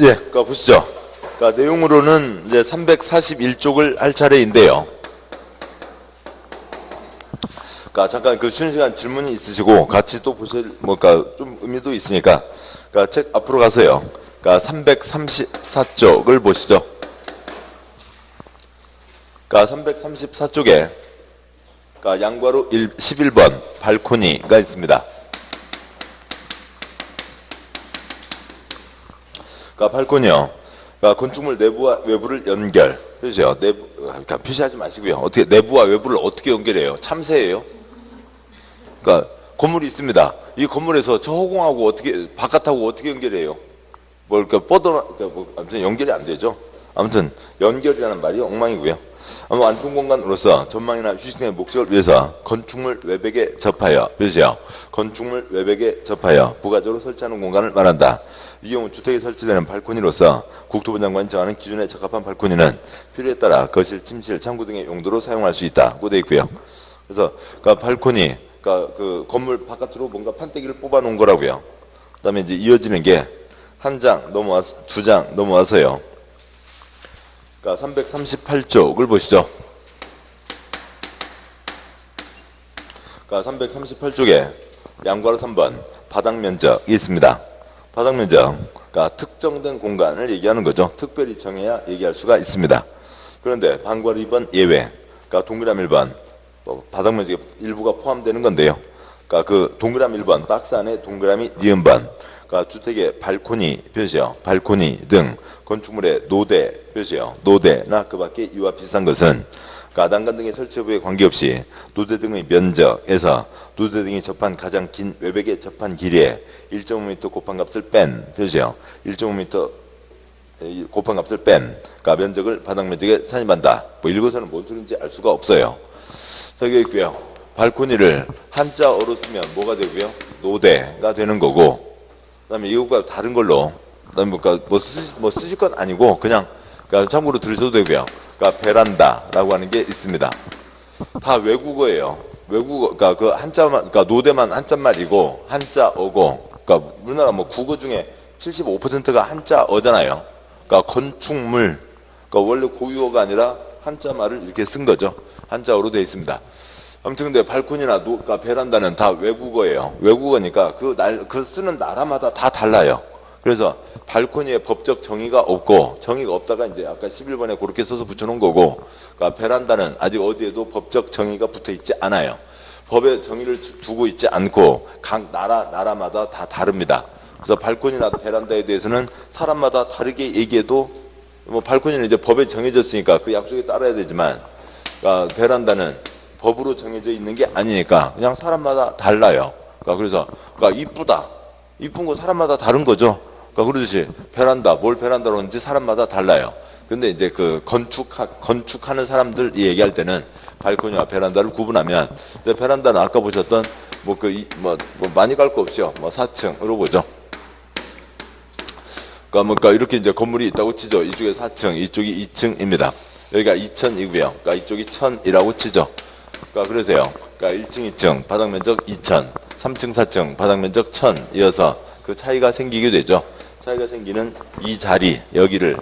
예, 보시죠. 내용으로는 이제 341쪽을 할 차례인데요. 잠깐 쉬는 시간 질문이 있으시고 같이 또 보실 좀 의미도 있으니까 책 앞으로 가서요. 334쪽을 보시죠. 334쪽에 양괄호 11번 발코니가 있습니다. 발코니요. 건축물 내부와 외부를 연결. 표시요. 표시하지 마시고요. 어떻게 내부와 외부를 어떻게 연결해요? 참새예요. 건물이 있습니다. 이 건물에서 저 허공하고 어떻게 바깥하고 어떻게 연결해요? 아무튼 연결이 안 되죠. 아무튼 연결이라는 말이 엉망이고요. 완충 공간으로서 전망이나 휴식 등의 목적을 위해서 건축물 외벽에 접하여 표시요. 건축물 외벽에 접하여 부가적으로 설치하는 공간을 말한다. 이 경우 주택에 설치되는 발코니로서 국토부 장관이 정하는 기준에 적합한 발코니는 필요에 따라 거실, 침실, 창구 등의 용도로 사용할 수 있다고 되어 있고요. 그래서 발코니, 그 건물 바깥으로 뭔가 판때기를 뽑아 놓은 거라고요. 그다음에 이제 이어지는 게 한 장 넘어와서 두 장 넘어와서요. 338쪽을 보시죠. 338쪽에 양괄호 3번 바닥 면적이 있습니다. 바닥 면적, 특정된 공간을 얘기하는 거죠. 특별히 정해야 얘기할 수가 있습니다. 그런데 반괄호 2번 예외, 동그라미 1번 바닥 면적의 일부가 포함되는 건데요. 그 동그라미 1번 박스 안에 동그라미 니은번, 주택의 발코니 표시요. 발코니 등 건축물의 노대 표시요. 노대나 그 밖에 이와 비슷한 것은 난간 등의 설치 여부에 관계없이 노대 등의 면적에서 노대 등이 접한 가장 긴 외벽에 접한 길이에 1.5m 곱한 값을 뺀 표시요. 1.5m 곱한 값을 뺀 면적을 바닥 면적에 산입한다. 읽어서는 뭔 소리인지 알 수가 없어요. 저기 있고요. 발코니를 한자어로 쓰면 뭐가 되고요? 노대가 되는 거고, 그다음에 이것과 다른 걸로, 그다음에 쓰실 건 아니고 그냥 참고로 들으셔도 되고요. 베란다라고 하는 게 있습니다. 다 외국어예요. 외국어, 그 한자만, 노대만 한자말이고 한자어고, 우리나라 국어 중에 75%가 한자어잖아요. 건축물, 원래 고유어가 아니라 한자말을 이렇게 쓴 거죠. 한자어로 되어 있습니다. 아무튼 근데 발코니나 베란다는 다 외국어예요. 외국어니까 그 쓰는 나라마다 다 달라요. 그래서 발코니에 법적 정의가 없고, 정의가 없다가 이제 아까 11번에 그렇게 써서 붙여놓은 거고, 베란다는 아직 어디에도 법적 정의가 붙어 있지 않아요. 법에 정의를 두고 있지 않고 각 나라마다 다 다릅니다. 그래서 발코니나 베란다에 대해서는 사람마다 다르게 얘기해도 발코니는 이제 법에 정해졌으니까 그 약속에 따라야 되지만, 베란다는 법으로 정해져 있는 게 아니니까 그냥 사람마다 달라요. 그래서 이쁘다, 이쁜 거 사람마다 다른 거죠. 그러듯이 베란다, 뭘 베란다로 하는지 사람마다 달라요. 근데 이제 건축하는 사람들 얘기할 때는 발코니와 베란다를 구분하면, 베란다는 아까 보셨던 많이 갈 거 없이요. 4층으로 보죠. 이렇게 이제 건물이 있다고 치죠. 이쪽에 4층, 이쪽이 2층입니다. 여기가 2000이고요. 이쪽이 1000이라고 치죠. 그래서요. 1층, 2층, 바닥 면적 2000, 3층, 4층, 바닥 면적 1000 이어서 그 차이가 생기게 되죠. 차이가 생기는 이 자리, 여기를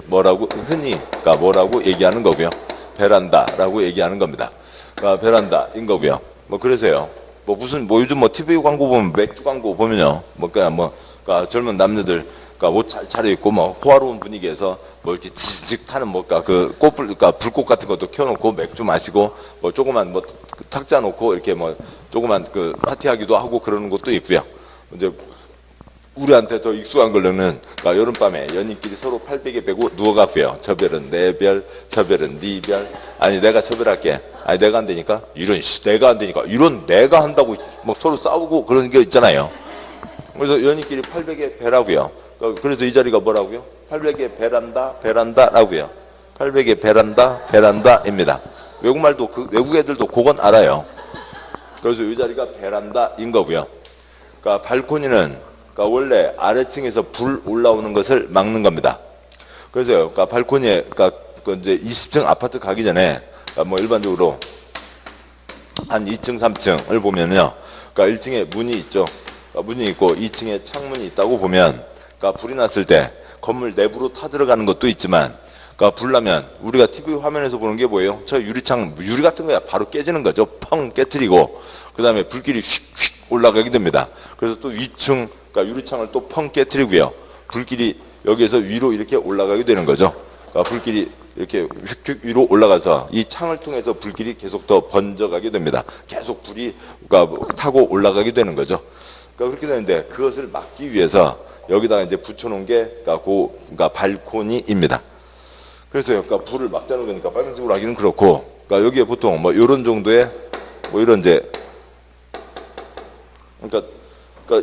흔히 뭐라고 얘기하는 거고요. 베란다라고 얘기하는 겁니다. 베란다인 거고요. 그래서요. 요즘 TV 광고 보면, 맥주 광고 보면요. 젊은 남녀들 옷 잘 차려입고 호화로운 분위기에서 이렇게 지직 타는 불꽃 같은 것도 켜놓고 맥주 마시고 조그만 탁자 놓고 이렇게 조그만 파티하기도 하고 그러는 것도 있고요. 이제 우리한테 더 익숙한 걸로는 여름밤에 연인끼리 서로 팔베개 베고 누워갖고요. 저 별은 내 별, 저 별은 네 별. 아니 내가 저 별 할게. 아니 내가 안 되니까 내가 안 되니까 이런 내가 한다고 서로 싸우고 그런 게 있잖아요. 그래서 연인끼리 팔베개 베라고요. 그래서 이 자리가 뭐라고요? 팔베개 베란다라고요. 팔베개 베란다입니다. 외국말도 외국 애들도 그건 알아요. 그래서 이 자리가 베란다인 거고요. 발코니는 원래 아래층에서 불 올라오는 것을 막는 겁니다. 그래서요. 발코니에 이제 20층 아파트 가기 전에 일반적으로 한 2층, 3층을 보면요. 1층에 문이 있죠. 문이 있고 2층에 창문이 있다고 보면 불이 났을 때 건물 내부로 타들어가는 것도 있지만, 그러니까 불 나면 우리가 TV 화면에서 보는 게 뭐예요? 저 유리창, 유리 같은 거야 바로 깨지는 거죠. 펑 깨트리고 그 다음에 불길이 휙휙 올라가게 됩니다. 그래서 또 위층, 그러니까 유리창을 또 펑 깨트리고요. 불길이 여기에서 위로 이렇게 올라가게 되는 거죠. 그러니까 불길이 이렇게 휙휙 위로 올라가서 이 창을 통해서 불길이 계속 더 번져가게 됩니다. 계속 불이 그러니까 타고 올라가게 되는 거죠. 그러니까 그렇게 되는데 그것을 막기 위해서 여기다가 이제 붙여놓은 게 그러니까 발코니입니다. 그래서 그러니까 불을 막자는 거니까 빨간색으로 하기는 그렇고, 그러니까 여기에 보통 뭐 이런 정도의 뭐 이런 이제 그러니까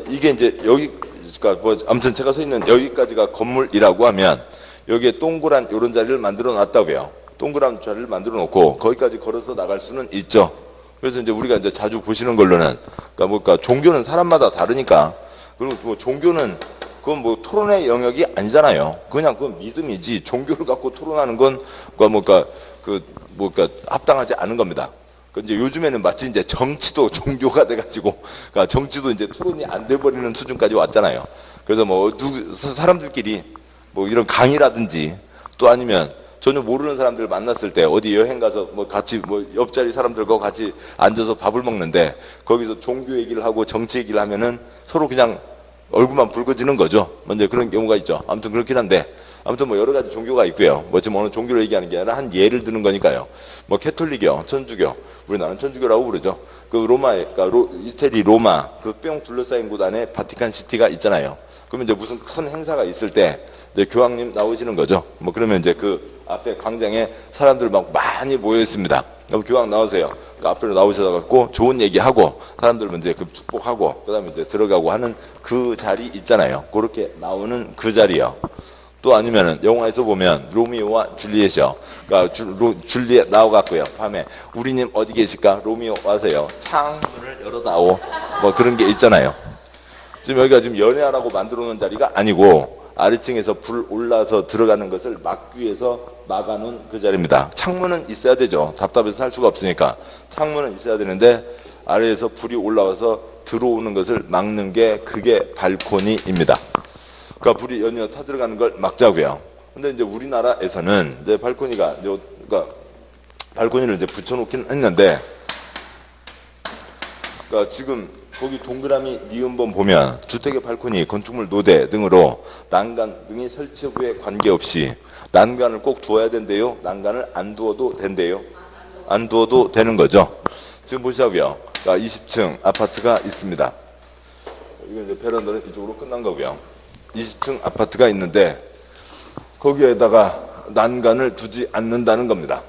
이게 이제 여기 그러니까 뭐 아무튼 제가 서 있는 여기까지가 건물이라고 하면 여기에 동그란 이런 자리를 만들어 놨다고요. 동그란 자리를 만들어 놓고 거기까지 걸어서 나갈 수는 있죠. 그래서 이제 우리가 이제 자주 보시는 걸로는 그러니까 종교는 사람마다 다르니까, 그리고 뭐 종교는 그건 뭐 토론의 영역이 아니잖아요. 그냥 그건 믿음이지 종교를 갖고 토론하는 건 그러니까 합당하지 않은 겁니다. 이제 요즘에는 마치 이제 정치도 종교가 돼가지고, 그러니까 정치도 이제 토론이 안 돼버리는 수준까지 왔잖아요. 그래서 뭐 사람들끼리 뭐 이런 강의라든지 또 아니면 전혀 모르는 사람들 만났을 때 어디 여행 가서 뭐 같이 뭐 옆자리 사람들과 같이 앉아서 밥을 먹는데 거기서 종교 얘기를 하고 정치 얘기를 하면은 서로 그냥 얼굴만 붉어지는 거죠. 먼저 그런 경우가 있죠. 아무튼 그렇긴 한데, 아무튼 뭐 여러 가지 종교가 있고요. 뭐 지금 어느 종교를 얘기하는 게 아니라 한 예를 드는 거니까요. 뭐 캐톨릭이요, 천주교, 우리나라는 천주교라고 부르죠. 그 로마에, 그러니까 이태리 로마 그 뿅 둘러싸인 곳 안에 바티칸 시티가 있잖아요. 그러면 이제 무슨 큰 행사가 있을 때 이제 교황님 나오시는 거죠. 뭐 그러면 이제 그 앞에 광장에 사람들 막 많이 모여 있습니다. 그럼 교황 나오세요. 그 앞으로 나오셔서 좋은 얘기하고 사람들 먼저 그 축복하고 그다음에 이제 들어가고 하는 그 자리 있잖아요. 그렇게 나오는 그 자리요. 또 아니면은 영화에서 보면 로미오와 줄리엣이요. 그러니까 줄리엣 나와갖고요. 밤에 우리님 어디 계실까? 로미오 와서요. 창문을 열어다오. 뭐 그런 게 있잖아요. 지금 여기가 지금 연애하라고 만들어 놓은 자리가 아니고 아래층에서 불 올라서 들어가는 것을 막기 위해서 막아놓은 그 자리입니다. 창문은 있어야 되죠. 답답해서 살 수가 없으니까 창문은 있어야 되는데 아래에서 불이 올라와서 들어오는 것을 막는 게 그게 발코니입니다. 그러니까 불이 연이어 타들어가는 걸 막자고요. 근데 이제 우리나라에서는 이제 발코니가 이제 그러니까 발코니를 이제 붙여놓긴 했는데, 그러니까 지금 거기 동그라미 니은번 보면 주택의 발코니, 건축물 노대 등으로 난간 등이 설치 후에 관계없이 난간을 꼭 두어야 된대요. 난간을 안 두어도 된대요. 안 두어도 되는 거죠. 지금 보시자고요. 그러니까 20층 아파트가 있습니다. 이거 이제 베란다는 이쪽으로 끝난 거고요. 20층 아파트가 있는데 거기에다가 난간을 두지 않는다는 겁니다.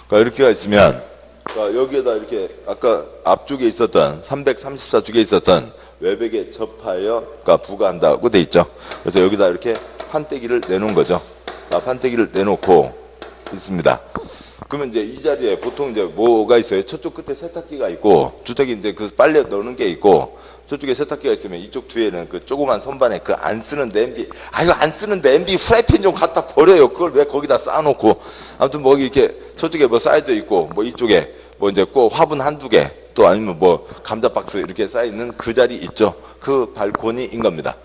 그러니까 이렇게가 있으면 그러니까 여기에다 이렇게 아까 앞쪽에 있었던 334쪽에 있었던 외벽에 접하여 그러니까 부과한다고 돼 있죠. 그래서 여기다 이렇게 판때기를 내놓은 거죠. 판때기를 내놓고 있습니다. 그러면 이제 이 자리에 보통 이제 뭐가 있어요? 저쪽 끝에 세탁기가 있고 주택이 이제 그 빨래 넣는 게 있고 저쪽에 세탁기가 있으면 이쪽 뒤에는 그 조그만 선반에 그 안 쓰는 냄비, 이거 안 쓰는 냄비 프라이팬 좀 갖다 버려요. 그걸 왜 거기다 쌓아놓고. 아무튼 뭐 이렇게 저쪽에 뭐 쌓여져 있고 뭐 이쪽에 뭐 이제 꼭 화분 한두 개 또 아니면 뭐 감자 박스 이렇게 쌓여있는 그 자리 있죠. 그 발코니인 겁니다.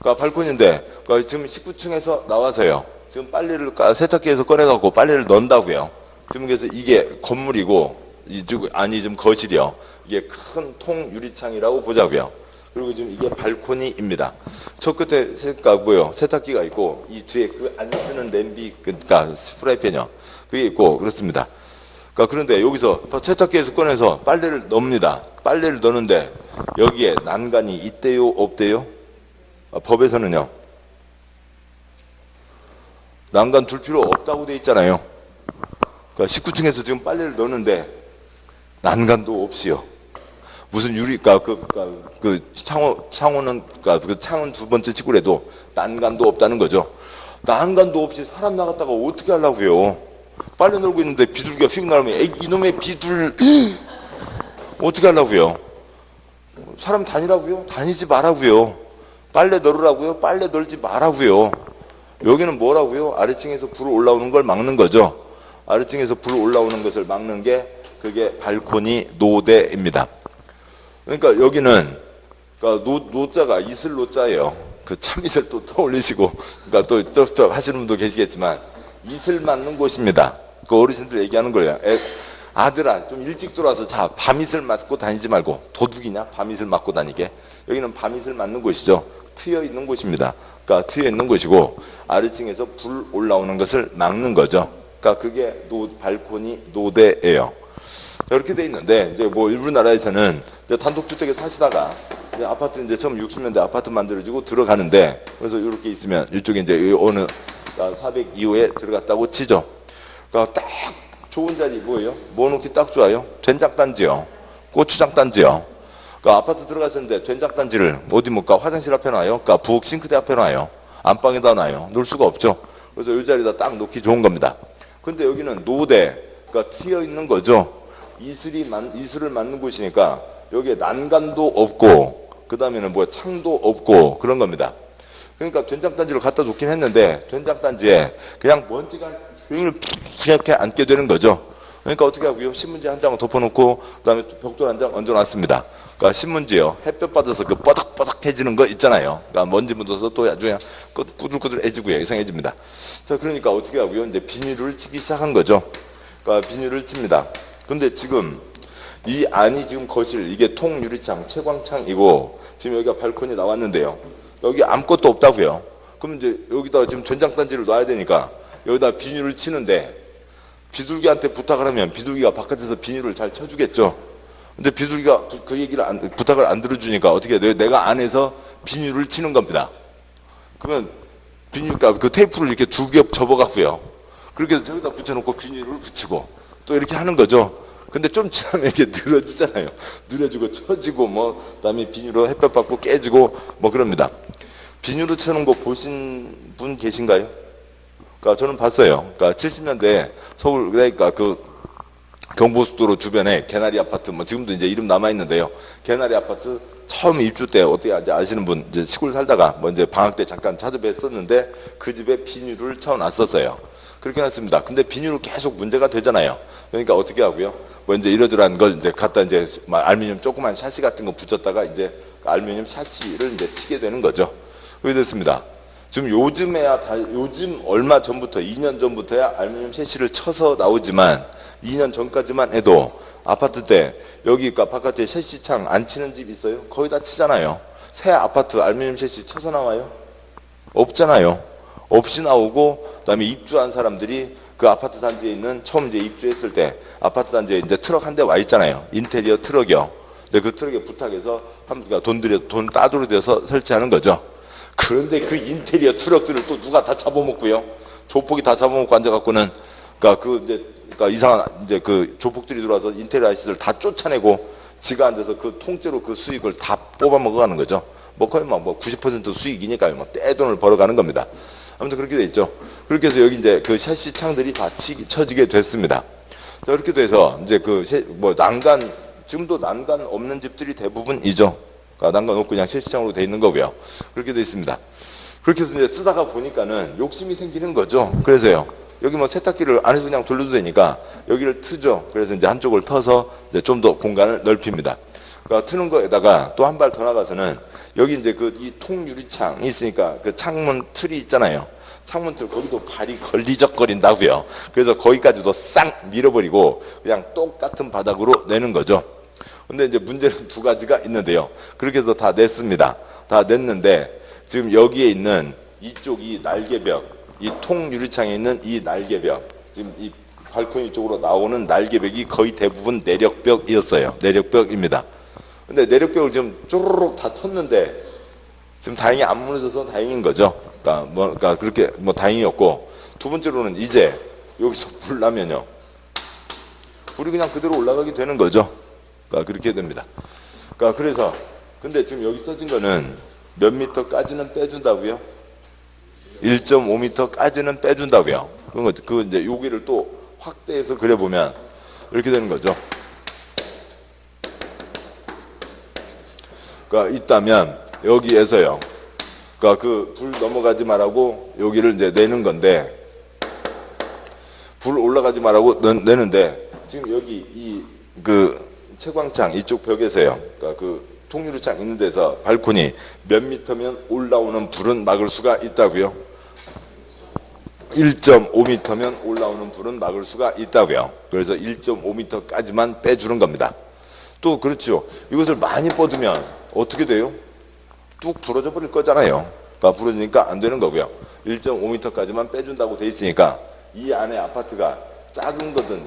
그러니까 발코니인데 그러니까 지금 19층에서 나와서요. 지금 빨래를 세탁기에서 꺼내갖고 빨래를 넣는다고요. 지금 그래서 이게 건물이고 이쪽 아니 지금 거실이요. 이게 큰 통 유리창이라고 보자고요. 그리고 지금 이게 발코니입니다. 저 끝에 세탁기가 있고 이 뒤에 그 안 쓰는 냄비 그러니까 프라이팬이요. 그게 있고 그렇습니다. 그러니까 그런데 여기서 세탁기에서 꺼내서 빨래를 넣습니다. 빨래를 넣는데 여기에 난간이 있대요, 없대요? 법에서는요. 난간 둘 필요 없다고 돼 있잖아요. 그러니까 19층에서 지금 빨래를 넣는데 난간도 없이요. 무슨 유리가 그 창호는 그 창은 두 번째 치고라도 난간도 없다는 거죠. 난간도 없이 사람 나갔다가 어떻게 하려고요? 빨래 널고 있는데 비둘기가 휙 나오면 이놈의 비둘 어떻게 하려고요? 사람 다니라고요? 다니지 말라고요. 빨래 널으라고요? 빨래 널지 말라고요. 여기는 뭐라고요? 아래층에서 불 올라오는 걸 막는 거죠. 아래층에서 불 올라오는 것을 막는 게 그게 발코니 노대입니다. 그러니까 여기는 그러니까 노자가 이슬 노자예요. 그 참이슬 또 떠올리시고, 그러니까 또 하시는 분도 계시겠지만 이슬 맞는 곳입니다. 그 어르신들 얘기하는 거예요. 아들아 좀 일찍 들어와서 자 밤이슬 맞고 다니지 말고. 도둑이냐 밤이슬 맞고 다니게. 여기는 밤이슬 맞는 곳이죠. 트여 있는 곳입니다. 그러니까 트여 있는 곳이고 아래층에서 불 올라오는 것을 막는 거죠. 그러니까 그게 발코니 노대예요. 이렇게 돼 있는데 이제 뭐 일부 나라에서는 이제 단독주택에 사시다가 이제 아파트 이제 처음 60년대 아파트 만들어지고 들어가는데, 그래서 이렇게 있으면 이쪽에 이제 어느 402호에 들어갔다고 치죠. 그러니까 딱 좋은 자리 뭐예요? 뭐 놓기 딱 좋아요? 된장단지요. 고추장단지요. 그러니까 아파트 들어갔었는데 된장단지를 어디 못 가? 화장실 앞에 놔요? 그러니까 부엌 싱크대 앞에 놔요? 안방에다 놔요? 놓을 수가 없죠. 그래서 이 자리에다 딱 놓기 좋은 겁니다. 근데 여기는 노대, 그러니까 트여 있는 거죠. 이슬을 맞는 곳이니까 여기에 난간도 없고 그 다음에는 뭐 창도 없고 그런 겁니다. 그러니까 된장단지를 갖다 놓긴 했는데 된장단지에 그냥 먼지가 그렇게 앉게 되는 거죠. 그러니까 어떻게 하고요? 신문지 한 장을 덮어놓고 그다음에 벽돌 한 장 얹어놨습니다. 그러니까 신문지요. 햇볕 받아서 그 뻐덕뻐덕해지는 거 있잖아요. 그러니까 먼지 묻어서 또 나중에 꾸들꾸들해지고요. 이상해집니다. 자, 그러니까 어떻게 하고요? 이제 비닐을 치기 시작한 거죠. 그러니까 비닐을 칩니다. 근데 지금 이 안이 지금 거실, 이게 통유리창, 채광창이고 지금 여기가 발코니 나왔는데요. 여기 아무것도 없다고요. 그럼 이제 여기다가 지금 된장단지를 놔야 되니까 여기다 비닐을 치는데 비둘기한테 부탁을 하면 비둘기가 바깥에서 비닐을 잘 쳐주겠죠. 근데 비둘기가 그 얘기를 부탁을 안 들어주니까 어떻게 돼요? 내가 안에서 비닐을 치는 겁니다. 그러면 비닐가 그 테이프를 이렇게 두 겹 접어갖고요. 그렇게 해서 저기다 붙여놓고 비닐을 붙이고 또 이렇게 하는 거죠. 근데 좀 지나면 이게 늘어지잖아요. 늘어지고 처지고 뭐 그다음에 비닐로 햇볕 받고 깨지고 뭐 그럽니다. 비닐로 쳐놓은 거 보신 분 계신가요? 그러니까 저는 봤어요. 그러니까 70년대 서울 그러니까 그 경부고속도로 주변에 개나리 아파트 뭐 지금도 이제 이름 남아 있는데요. 개나리 아파트 처음 입주 때 어떻게 아시는 분 이제 시골 살다가 뭐 이제 방학 때 잠깐 찾아뵀었는데 그 집에 비닐을 쳐놨었어요. 그렇게 해놨습니다. 근데 비닐로 계속 문제가 되잖아요. 그러니까 어떻게 하고요? 뭐 이제 이러저러한 걸 이제 갖다 이제 알루미늄 조그만 샤시 같은 거 붙였다가 이제 알루미늄 샤시를 이제 치게 되는 거죠. 그렇게 됐습니다. 지금 요즘 얼마 전부터 2년 전부터야 알루미늄 샤시를 쳐서 나오지만 2년 전까지만 해도 아파트 때 여기 그러니까 바깥에 샤시창 안 치는 집 있어요? 거의 다 치잖아요. 새 아파트 알루미늄 샤시 쳐서 나와요? 없잖아요. 없이 나오고 그다음에 입주한 사람들이 그 아파트 단지에 있는 처음 이제 입주했을 때 아파트 단지에 이제 트럭 한 대 와 있잖아요. 인테리어 트럭이요. 근데 그 트럭에 부탁해서 그러니까 돈 따돌이 돼서 설치하는 거죠. 그런데 그 인테리어 트럭들을 또 누가 다 잡아먹고요. 조폭이 다 잡아먹고 앉아갖고는 그러니까 이상한 이제 그 조폭들이 들어와서 인테리어 아저씨들 다 쫓아내고 지가 앉아서 그 통째로 그 수익을 다 뽑아 먹어가는 거죠. 뭐 거의 뭐 90% 수익이니까요. 뭐 떼돈을 벌어가는 겁니다. 아무튼 그렇게 돼 있죠. 그렇게 해서 여기 이제 그 샤시 창들이 다 쳐지게 됐습니다. 자, 이렇게 돼서 이제 뭐 난간, 지금도 난간 없는 집들이 대부분이죠. 그러니까 난간 없고 그냥 샤시 창으로 돼 있는 거고요. 그렇게 돼 있습니다. 그렇게 해서 이제 쓰다가 보니까는 욕심이 생기는 거죠. 그래서요. 여기 뭐 세탁기를 안에서 그냥 돌려도 되니까 여기를 트죠. 그래서 이제 한쪽을 터서 이제 좀 더 공간을 넓힙니다. 그러니까 트는 거에다가 또 한 발 더 나가서는 여기 이제 이 통유리창이 있으니까 그 창문 틀이 있잖아요. 창문 틀 거기도 발이 걸리적거린다고요. 그래서 거기까지도 싹 밀어버리고 그냥 똑같은 바닥으로 내는 거죠. 근데 이제 문제는 두 가지가 있는데요. 그렇게 해서 다 냈습니다. 다 냈는데 지금 여기에 있는 이쪽 이 날개벽, 이 통유리창에 있는 이 날개벽, 지금 이 발코니 쪽으로 나오는 날개벽이 거의 대부분 내력벽이었어요. 내력벽입니다. 근데 내력벽을 지금 쪼르륵 다 텄는데 지금 다행히 안 무너져서 다행인 거죠. 그러니까 그렇게 뭐 다행이었고, 두 번째로는 이제 여기서 불 나면요, 불이 그냥 그대로 올라가게 되는 거죠. 그러니까 그렇게 됩니다. 그러니까 그래서 근데 지금 여기 써진 거는 몇 미터까지는 빼준다고요? 1.5m까지는 빼준다고요. 그 이제 여기를 또 확대해서 그려보면 이렇게 되는 거죠. 그러니까 있다면 여기에서요. 그러니까 그 불 넘어가지 말라고 여기를 이제 내는 건데, 불 올라가지 말라고 내는데 지금 여기 채광창 이쪽 벽에서요. 그러니까 그 통유리창 있는 데서 발코니 몇 미터면 올라오는 불은 막을 수가 있다고요. 1.5m면 올라오는 불은 막을 수가 있다고요. 그래서 1.5m까지만 빼주는 겁니다. 또 그렇죠. 이것을 많이 뻗으면 어떻게 돼요? 뚝 부러져 버릴 거잖아요. 그러니까 부러지니까 안 되는 거고요. 1.5m까지만 빼준다고 돼 있으니까 이 안에 아파트가 작은 거든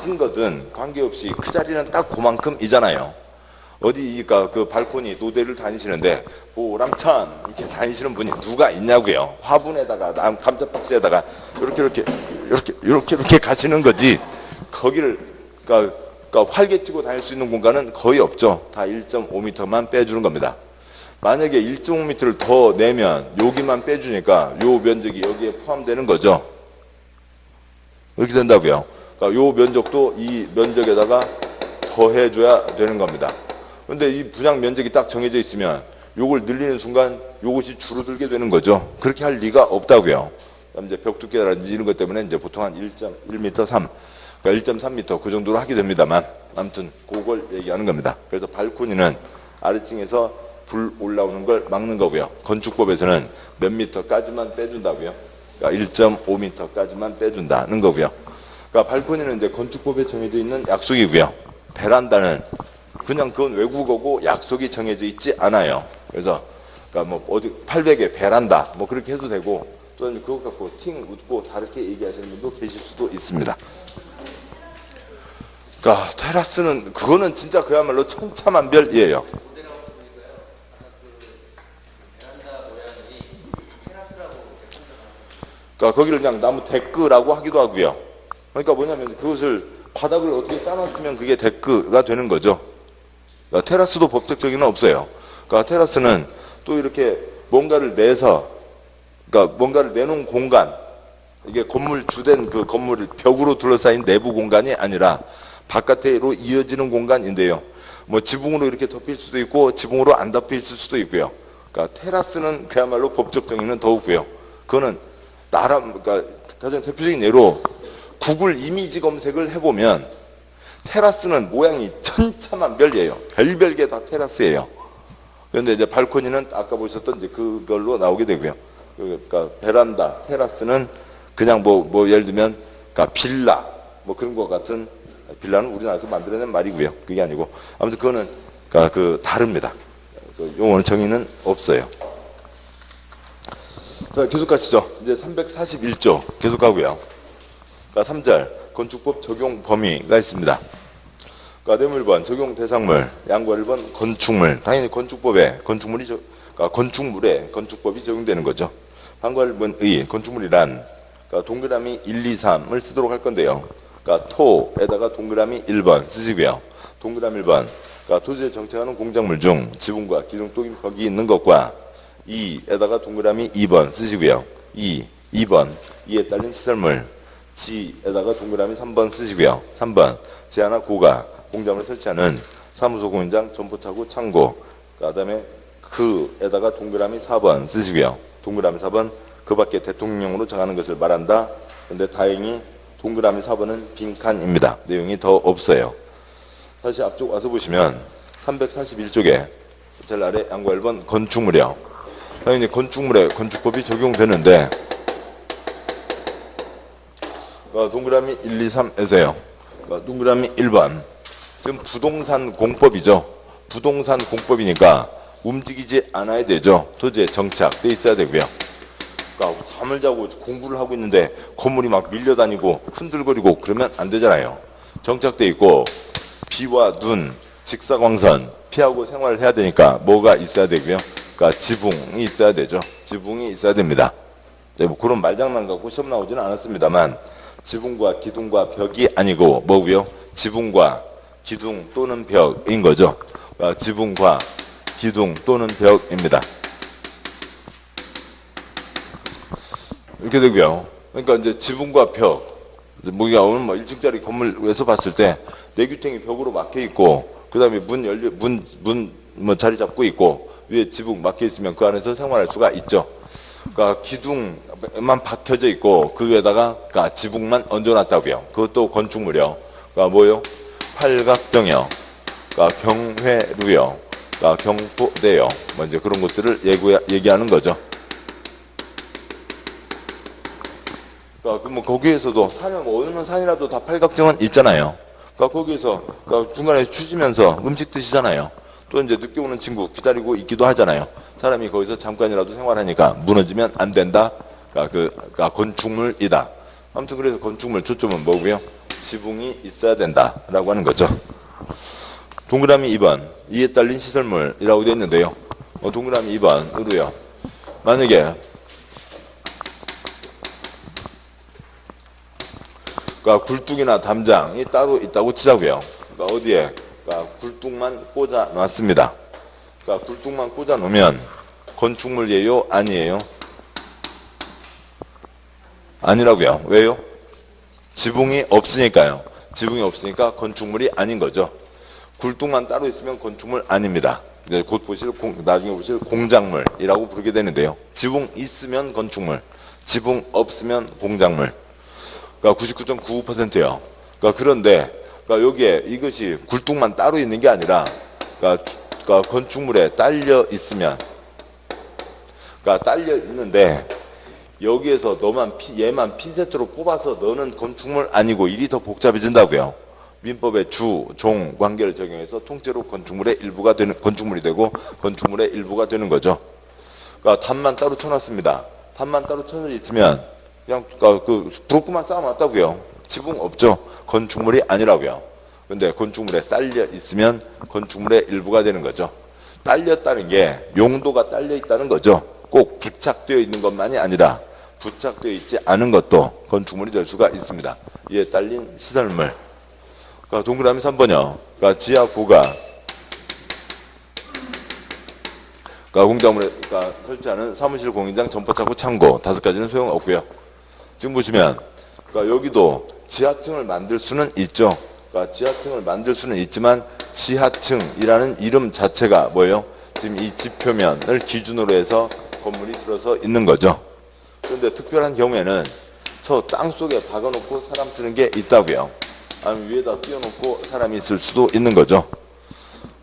큰 거든 관계없이 그 자리는 딱 그만큼이잖아요. 어디가 그 발코니 노대를 다니시는데 보람찬 이렇게 다니시는 분이 누가 있냐고요. 화분에다가 감자 박스에다가 이렇게 가시는 거지. 거기를 그러니까 활개치고 다닐 수 있는 공간은 거의 없죠. 다 1.5m만 빼주는 겁니다. 만약에 1.5m를 더 내면 여기만 빼주니까 요 면적이 여기에 포함되는 거죠. 이렇게 된다고요. 그러니까 요 면적도 이 면적에다가 더해줘야 되는 겁니다. 그런데 이 분양 면적이 딱 정해져 있으면 요걸 늘리는 순간 요것이 줄어들게 되는 거죠. 그렇게 할 리가 없다고요. 이제 벽 두께라든지 이런 것 때문에 이제 보통 한 1.1m 3, 그러니까 1.3m 그 정도로 하게 됩니다만 아무튼 그걸 얘기하는 겁니다. 그래서 발코니는 아래층에서 불 올라오는 걸 막는 거고요. 건축법에서는 몇 미터까지만 빼준다고요. 그러니까 1.5m까지만 빼준다는 거고요. 그러니까 발코니는 이제 건축법에 정해져 있는 약속이고요. 베란다는 그냥 그건 외국어고 약속이 정해져 있지 않아요. 그래서 그러니까 뭐 어디 800에 베란다 뭐 그렇게 해도 되고 또는 그것 갖고 팅 웃고 다르게 얘기하시는 분도 계실 수도 있습니다. 그러니까 테라스는 그거는 진짜 그야말로 천차만별이에요. 그러니까 거기를 그냥 나무 데크라고 하기도 하고요. 그러니까 뭐냐면 그것을 바닥을 어떻게 짜놨으면 그게 데크가 되는 거죠. 그러니까 테라스도 법적 적용은 없어요. 그러니까 테라스는 또 이렇게 뭔가를 내서 그러니까 뭔가를 내놓은 공간, 이게 건물 주된 그 건물 벽으로 둘러싸인 내부 공간이 아니라 바깥으로 이어지는 공간인데요. 뭐 지붕으로 이렇게 덮일 수도 있고 지붕으로 안 덮일 수도 있고요. 그러니까 테라스는 그야말로 법적 정의는 더 없고요. 그거는 그러니까 가장 대표적인 예로 구글 이미지 검색을 해보면 테라스는 모양이 천차만별이에요. 별별 게 다 테라스예요. 그런데 이제 발코니는 아까 보셨던 이제 그걸로 나오게 되고요. 그러니까 베란다, 테라스는 그냥 뭐 예를 들면 그러니까 빌라 뭐 그런 것 같은 빌라는 우리나라에서 만들어낸 말이고요. 그게 아니고 아무튼 그거는 그러니까 그 다릅니다. 그 용어는 정의는 없어요. 자, 계속 가시죠. 이제 341조 계속 가고요. 그러니까 3절 건축법 적용 범위가 있습니다. 그러니까 네모 1번 적용 대상물, 양과 1번 건축물. 당연히 건축법에 그러니까 건축물에 건축법이 적용되는 거죠. 방과 1번의 건축물이란 그러니까 동그라미 1, 2, 3을 쓰도록 할 건데요. 그러니까 토에다가 동그라미 1번 쓰시고요. 동그라미 1번 그러니까 토지에 정착하는 공작물 중 지붕과 기둥 또는 벽이 있는 것과 2에다가 동그라미 2번 쓰시고요. 2번 2에 딸린 시설물 G에다가 동그라미 3번 쓰시고요. 3번 제하나 고가 공장을 설치하는 사무소 공장 점포차고 창고 그 다음에 그에다가 동그라미 4번 쓰시고요. 동그라미 4번 그 밖에 대통령으로 정하는 것을 말한다. 그런데 다행히 동그라미 4번은 빈칸입니다. 내용이 더 없어요. 다시 앞쪽 와서 보시면 341쪽에 제일 아래 양과 1번 건축물이요. 당연히 건축물에 건축법이 적용되는데 동그라미 1, 2, 3에서요. 동그라미 1번 지금 부동산 공법이죠. 부동산 공법이니까 움직이지 않아야 되죠. 토지에 정착돼 있어야 되고요. 그러니까 잠을 자고 공부를 하고 있는데 건물이 막 밀려다니고 흔들거리고 그러면 안 되잖아요. 정착돼 있고 비와 눈, 직사광선 피하고 생활을 해야 되니까 뭐가 있어야 되고요. 그러니까 지붕이 있어야 되죠. 지붕이 있어야 됩니다. 네, 뭐 그런 말장난 갖고 시험 나오지는 않았습니다만 지붕과 기둥과 벽이 아니고 뭐고요? 지붕과 기둥 또는 벽인 거죠. 그러니까 지붕과 기둥 또는 벽입니다. 이렇게 되고요. 그러니까 이제 지붕과 벽, 뭐가 오늘 뭐 1층짜리 건물에서 봤을 때 내규탱이 벽으로 막혀 있고, 그 다음에 문 뭐 자리 잡고 있고, 위에 지붕 막혀 있으면 그 안에서 생활할 수가 있죠. 그러니까 기둥만 박혀져 있고 그 위에다가 그러니까 지붕만 얹어놨다고요. 그것도 건축물이요. 그러니까 뭐요? 팔각정이요. 그러니까 경회루역, 그러니까 경포대역, 뭐 이제 그런 것들을 얘기하는 거죠. 그러니까 뭐 거기에서도 산은 어느 산이라도 다 팔각정은 있잖아요. 그러니까 거기에서 그러니까 중간에 쉬시면서 음식 드시잖아요. 또 이제 늦게 오는 친구 기다리고 있기도 하잖아요. 사람이 거기서 잠깐이라도 생활하니까 무너지면 안 된다. 그러니까 건축물이다. 아무튼 그래서 건축물 초점은 뭐고요? 지붕이 있어야 된다라고 하는 거죠. 동그라미 2번 이에 딸린 시설물이라고 되어 있는데요. 동그라미 2번으로요. 만약에 그러니까 굴뚝이나 담장이 따로 있다고 치자고요. 그러니까 어디에? 그러니까 굴뚝만 꽂아 놨습니다. 그러니까 굴뚝만 꽂아 놓으면 건축물이에요? 아니에요? 아니라고요. 왜요? 지붕이 없으니까요. 지붕이 없으니까 건축물이 아닌 거죠. 굴뚝만 따로 있으면 건축물 아닙니다. 곧 보실 나중에 보실 공작물이라고 부르게 되는데요. 지붕 있으면 건축물, 지붕 없으면 공작물. 그러니까 99.99%예요. 그러니까 그런데 그러니까 여기에 이것이 굴뚝만 따로 있는 게 아니라 그러니까 건축물에 딸려 있으면 그러니까 딸려 있는데 여기에서 얘만 핀셋으로 뽑아서 너는 건축물 아니고 일이 더 복잡해진다고요. 민법의 주, 종 관계를 적용해서 통째로 건축물의 일부가 되는 건축물이 되고 건축물의 일부가 되는 거죠. 그러니까 단만 따로 쳐놨습니다. 단만 따로 쳐져 있으면 그냥 그 브로크만 쌓아놨다고요. 지붕 없죠. 건축물이 아니라고요. 근데 건축물에 딸려 있으면 건축물의 일부가 되는 거죠. 딸렸다는 게 용도가 딸려 있다는 거죠. 꼭 부착되어 있는 것만이 아니라 부착되어 있지 않은 것도 건축물이 될 수가 있습니다. 이에 딸린 시설물. 그러니까 동그라미 3번이요. 그러니까 지하 고가. 그러니까 공작물에 설치하는 사무실, 공인장, 점포차고, 창고 5가지는 소용없고요. 지금 보시면 그러니까 여기도 지하층을 만들 수는 있죠. 그러니까 지하층을 만들 수는 있지만 지하층이라는 이름 자체가 뭐예요? 지금 이 지표면을 기준으로 해서 건물이 들어서 있는 거죠. 그런데 특별한 경우에는 저 땅 속에 박아놓고 사람 쓰는 게 있다고요. 아니면 위에다 띄워놓고 사람이 있을 수도 있는 거죠.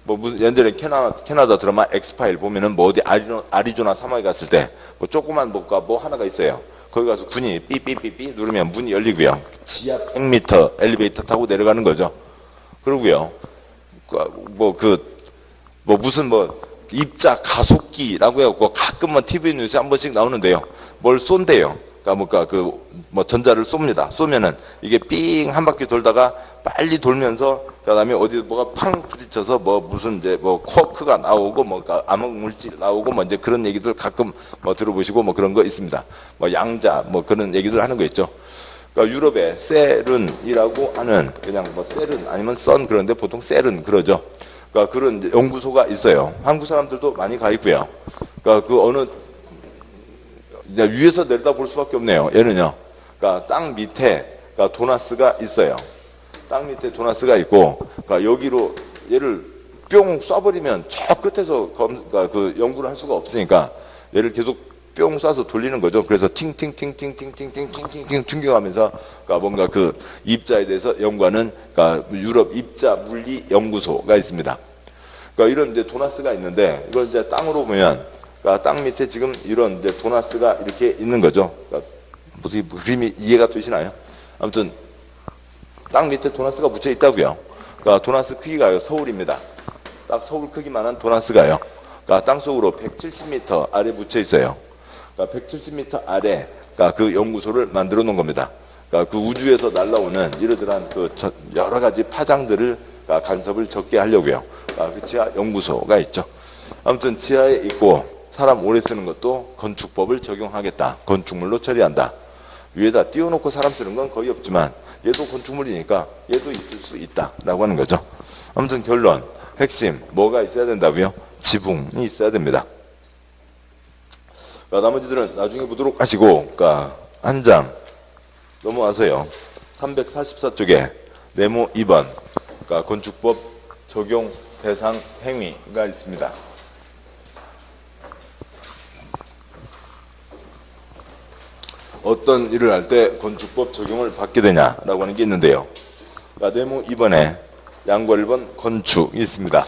뭐 무슨 옛날에 캐나다 드라마 엑스파일 보면은 뭐 어디 아리조나 사막에 갔을 때 뭐 조그만 뭐 하나가 있어요. 거기 가서 군이 삐삐삐삐 누르면 문이 열리고요. 지하 100m 엘리베이터 타고 내려가는 거죠. 그러고요. 무슨 입자 가속기라고 해갖고 가끔 TV 뉴스에 한 번씩 나오는데요. 뭘 쏜대요. 그러니까 전자를 쏩니다. 쏘면은 이게 삥 한 바퀴 돌다가 빨리 돌면서 그다음에 어디 뭐가 팡 부딪혀서 무슨 쿼크가 나오고 암흑 물질 나오고 이제 그런 얘기들 가끔 들어보시고 그런 거 있습니다. 양자 그런 얘기들 하는 거 있죠. 그러니까 유럽에 세른이라고 하는 그냥 세른 아니면 선 그런데 보통 세른 그러죠. 그러니까 그런 연구소가 있어요. 한국 사람들도 많이 가 있고요. 그러니까 그 어느 위에서 내려다 볼 수밖에 없네요. 얘는요. 그러니까 땅 밑에 도나스가 있어요. 땅 밑에 도나스가 있고, 그러니까 여기로 얘를 뿅 쏴버리면 저 끝에서 그 연구를 할 수가 없으니까 얘를 계속 뿅 쏴서 돌리는 거죠. 그래서 팅팅팅팅팅팅팅팅팅 충격하면서 뭔가 그 입자에 대해서 연구하는 유럽 입자 물리 연구소가 있습니다. 그러니까 이런 이제 도나스가 있는데 이걸 이제 땅으로 보면 땅 밑에 지금 이런 이제 도나스가 이렇게 있는 거죠. 어떻게 그림이 이해가 되시나요? 아무튼 땅 밑에 도나스가 묻혀 있다고요. 그러니까 도나스 크기가요 서울입니다. 딱 서울 크기만한 도나스가요. 그러니까 땅 속으로 170m 아래 묻혀 있어요. 그러니까 170m 아래 그 연구소를 만들어 놓은 겁니다. 그러니까 그 우주에서 날라오는 이러저러한 여러 가지 파장들을 간섭을 적게 하려고요. 그 지하 연구소가 있죠. 아무튼 지하에 있고 사람 오래 쓰는 것도 건축법을 적용하겠다. 건축물로 처리한다. 위에다 띄워놓고 사람 쓰는 건 거의 없지만 얘도 건축물이니까 얘도 있을 수 있다라고 하는 거죠. 아무튼 결론, 핵심 뭐가 있어야 된다고요? 지붕이 있어야 됩니다. 나머지들은 나중에 보도록 하시고 한 장 넘어와서요. 344쪽에 네모 2번 건축법 적용 대상 행위가 있습니다. 어떤 일을 할 때 건축법 적용을 받게 되냐라고 하는 게 있는데요. 네모 2번에 양괄 1번 건축이 있습니다.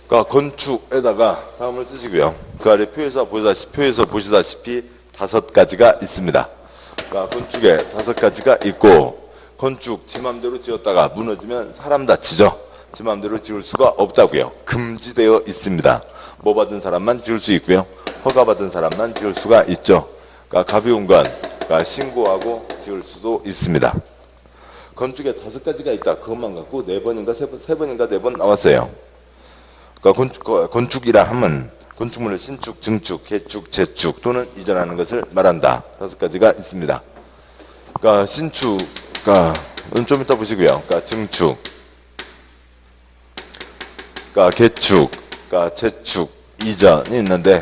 그러니까 건축에다가 다음을 쓰시고요. 그 아래 표에서 보시다시피 5가지가 있습니다. 그러니까 건축에 5가지가 있고, 건축 지 맘대로 지었다가 무너지면 사람 다치죠. 지 맘대로 지을 수가 없다고요. 금지되어 있습니다. 뭐 받은 사람만 지을 수 있고요. 허가 받은 사람만 지을 수가 있죠. 그러니까 가벼운 건 그러니까 신고하고 지을 수도 있습니다. 건축에 5가지가 있다. 그것만 갖고 4번인가 3번인가 4번 나왔어요. 그러니까 건축이라 하면 건축물을 신축, 증축, 개축, 재축 또는 이전하는 것을 말한다. 5가지가 있습니다. 그러니까 신축, 그러니까 좀 이따 보시고요. 그러니까 증축, 그러니까 개축, 그러니까 재축, 이전이 있는데,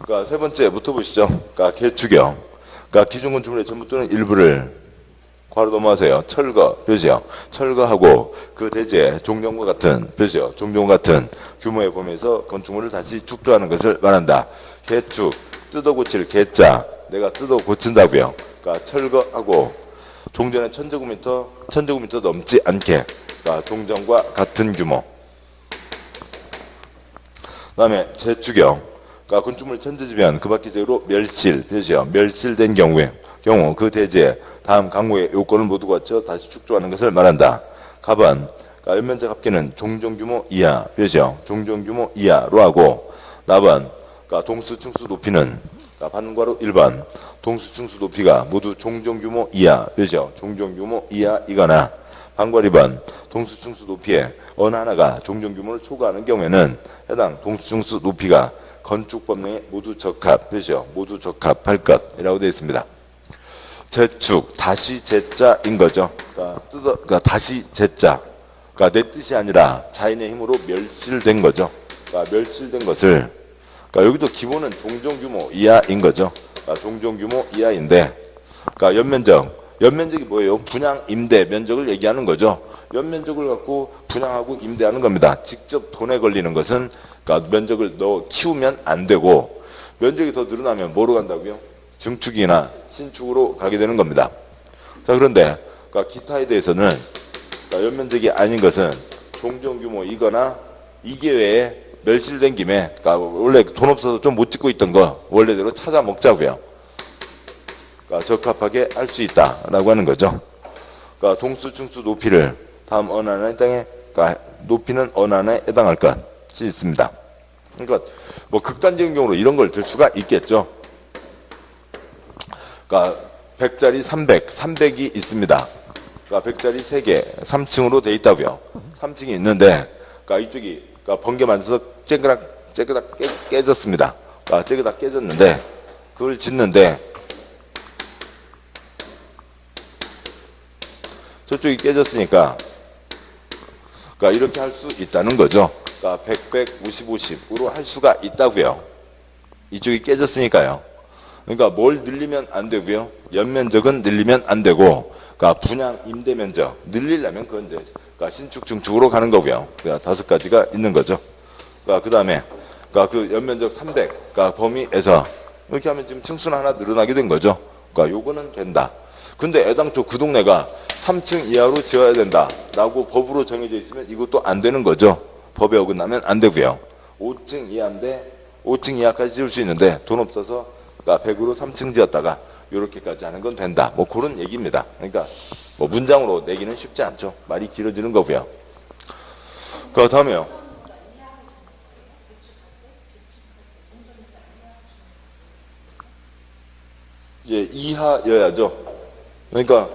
그러니까 세 번째부터 보시죠. 그러니까 개축이요. 그러니까 기존 건축물의 전부 또는 일부를 바로 넘어가세요. 철거, 표시요. 철거하고 그 대지에 종전과 같은 표시요. 종전과 같은 규모의 범위에서 건축물을 다시 축조하는 것을 말한다. 개축, 뜯어 고칠 개자, 내가 뜯어 고친다고요. 그러니까 철거하고 종전의 1000제곱미터 넘지 않게, 그러니까 종전과 같은 규모. 그다음에 재축이요. 그러니까 건축물 천재지변 그 밖의 제로 멸실, 표시요. 멸실된 경우 그 대지에 다음 강구의 요건을 모두 갖춰 다시 축조하는 것을 말한다. 갑은 그러니까 연면적 합계는 종전규모 이하, 표시요. 종전규모 이하로 하고, 납은 그러니까 동수 층수 높이는 그러니까 반괄호 1번 동수 층수 높이가 모두 종전규모 이하, 표시요. 종전규모 이하이거나, 반괄 2번 동수 층수 높이에 어느 하나가 종전규모를 초과하는 경우에는 해당 동수 층수 높이가 건축법 내에 모두 적합, 표시요. 모두 적합할 것이라고 되어 있습니다. 재축, 다시 재자인 거죠. 그러니까 다시 재자. 그러니까 내 뜻이 아니라 자인의 힘으로 멸실된 거죠. 그러니까 멸실된 것을, 그러니까 여기도 기본은 종전규모 이하인 거죠. 그러니까 종전규모 이하인데, 그러니까 연면적이 뭐예요? 분양, 임대, 면적을 얘기하는 거죠. 연면적을 갖고 분양하고 임대하는 겁니다. 직접 돈에 걸리는 것은, 그러니까 면적을 더 키우면 안 되고, 면적이 더 늘어나면 뭐로 간다고요? 증축이나 신축으로 가게 되는 겁니다. 자, 그런데 그러니까 기타에 대해서는 그러니까 연면적이 아닌 것은 종전규모이거나 이계외에 멸실된 김에, 그러니까 원래 돈 없어서 좀 못 짓고 있던 거 원래대로 찾아 먹자고요. 그러니까 적합하게 할 수 있다라고 하는 거죠. 그러니까 동수 층수 높이를 다음 어느 하나에 해당해, 그러니까 높이는 어느 하나에 해당할 것이 있습니다. 그러니까 뭐 극단적인 경우로 이런 걸 들 수가 있겠죠. 그러니까 100짜리 300이 있습니다. 그러니까 100짜리 3개, 3층으로 돼 있다고요. 3층이 있는데, 그러니까 이쪽이 그러니까 번개 만져서 쨍그락 깨졌습니다. 그러니까 쨍그락 깨졌는데, 그걸 짓는데 저쪽이 깨졌으니까, 그러니까 이렇게 할 수 있다는 거죠. 그러니까 100, 50, 50으로 할 수가 있다고요. 이쪽이 깨졌으니까요. 그러니까 뭘 늘리면 안 되고요. 연면적은 늘리면 안 되고, 그러니까 분양 임대 면적 늘리려면 그건 이제 그러니까 신축 증축으로 가는 거고요. 그러니까 5가지가 있는 거죠. 그러니까 그다음에 그러니까 그 연면적 300 그러니까 범위에서 이렇게 하면 지금 층수는 하나 늘어나게 된 거죠. 그러니까 요거는 된다. 근데 애당초 그 동네가 3층 이하로 지어야 된다라고 법으로 정해져 있으면 이것도 안 되는 거죠. 법에 어긋나면 안 되고요. 5층 이하인데 5층 이하까지 지을 수 있는데 돈 없어서 그러니까 100으로 3층 지었다가 이렇게까지 하는 건 된다. 뭐 그런 얘기입니다. 그러니까 뭐 문장으로 내기는 쉽지 않죠. 말이 길어지는 거고요. 그 다음에요. 예, 이하여야죠. 그러니까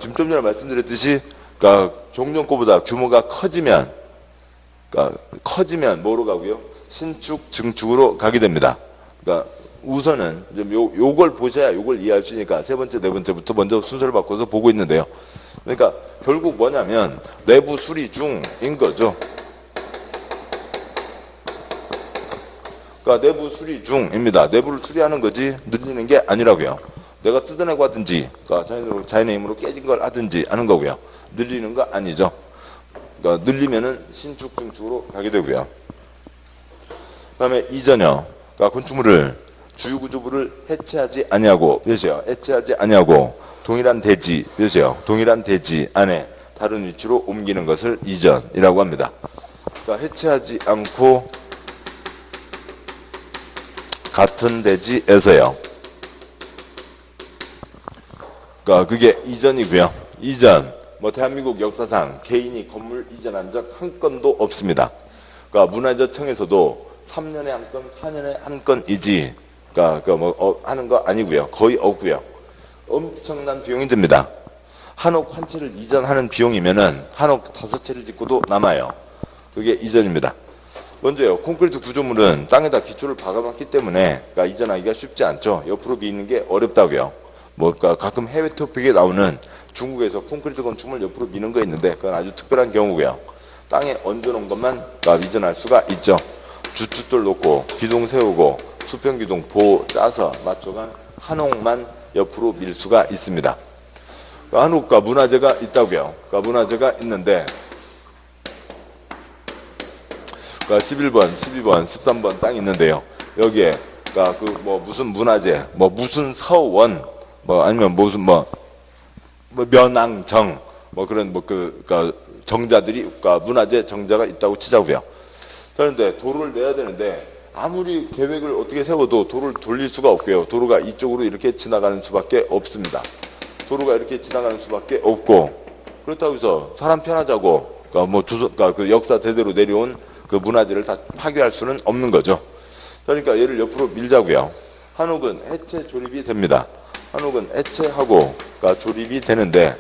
지금 좀 전에 말씀드렸듯이, 그러니까 종전거보다 규모가 커지면, 그러니까 커지면 뭐로 가고요? 신축, 증축으로 가게 됩니다. 그러니까 우선은 요걸 보셔야 요걸 이해할 수 있으니까 세 번째, 네 번째부터 먼저 순서를 바꿔서 보고 있는데요. 그러니까 결국 뭐냐면 내부 수리 중인 거죠. 그러니까 내부 수리 중입니다. 내부를 수리하는 거지 늘리는 게 아니라고요. 내가 뜯어내고 하든지, 그러니까 자연의 힘으로 깨진 걸 하든지 하는 거고요. 늘리는 거 아니죠. 그러니까 늘리면은 신축, 증축으로 가게 되고요. 그다음에 이전요. 그러니까 건축물을 주유구조부를 해체하지 아니하고 몇이요? 해체하지 아니하고 동일한 대지 몇이요? 동일한 대지 안에 다른 위치로 옮기는 것을 이전이라고 합니다. 그러니까 해체하지 않고 같은 대지에서요. 그러니까 그게 이전이고요. 이전 뭐 대한민국 역사상 개인이 건물 이전한 적 한 건도 없습니다. 그러니까 문화재청에서도 3년에 한 건, 4년에 한 건이지. 그러니까 하는 거 아니고요. 거의 없고요. 엄청난 비용이 듭니다. 한옥 한 채를 이전하는 비용이면은 한옥 5채를 짓고도 남아요. 그게 이전입니다. 먼저요. 콘크리트 구조물은 땅에다 기초를 박아놨기 때문에 그러니까 이전하기가 쉽지 않죠. 옆으로 미는 게 어렵다고요. 그러니까 가끔 해외 토픽에 나오는 중국에서 콘크리트 건축물 옆으로 미는 거 있는데 그건 아주 특별한 경우고요. 땅에 얹어놓은 것만 이전할 수가 있죠. 주춧돌 놓고 기둥 세우고 수평 기둥 보 짜서 맞춰간 한옥만 옆으로 밀 수가 있습니다. 한옥과 문화재가 있다고요. 문화재가 있는데 11번, 12번, 13번 땅이 있는데요. 여기에 무슨 문화재, 무슨 서원, 아니면 무슨 면왕정, 그런 정자들이 문화재 정자가 있다고 치자고요. 그런데 도로를 내야 되는데 아무리 계획을 어떻게 세워도 도로를 돌릴 수가 없고요. 도로가 이쪽으로 이렇게 지나가는 수밖에 없습니다. 도로가 이렇게 지나가는 수밖에 없고 그렇다고 해서 사람 편하자고 그 역사 대대로 내려온 그 문화재를 다 파괴할 수는 없는 거죠. 그러니까 얘를 옆으로 밀자고요. 한옥은 해체 조립이 됩니다. 한옥은 해체하고 조립이 되는데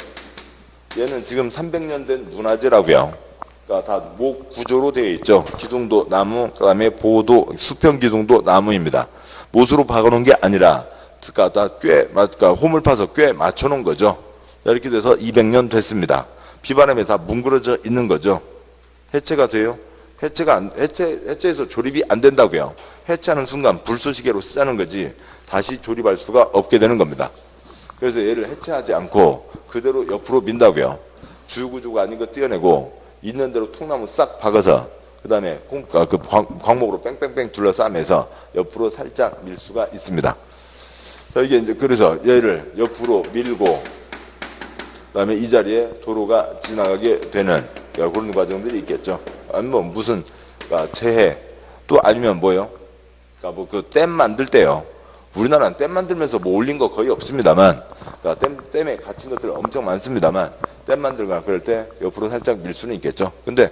얘는 지금 300년 된 문화재라고요. 다 목 구조로 되어 있죠. 기둥도 나무, 그다음에 보도 수평 기둥도 나무입니다. 못으로 박아놓은 게 아니라 다 홈을 파서 꽤 맞춰놓은 거죠. 이렇게 돼서 200년 됐습니다. 비바람에 다 뭉그러져 있는 거죠. 해체가 돼요? 해체해서 조립이 안 된다고요. 해체하는 순간 불쏘시개로 쓰자는 거지 다시 조립할 수가 없게 되는 겁니다. 그래서 얘를 해체하지 않고 그대로 옆으로 민다고요. 주유구조가 아닌 거 떼어내고 있는 대로 통나무 싹 박아서 그 다음에 광목으로 뺑뺑뺑 둘러싸면서 옆으로 살짝 밀 수가 있습니다. 자, 이게 이제 그래서 얘를 옆으로 밀고 그 다음에 이 자리에 도로가 지나가게 되는 그런 과정들이 있겠죠. 아니면 무슨 재해 또 아니면 뭐요? 댐 만들 때요. 우리나라는 댐 만들면서 올린 거 거의 없습니다만 댐에 갇힌 것들 엄청 많습니다만 댐 만들거나 그럴 때 옆으로 살짝 밀 수는 있겠죠. 근데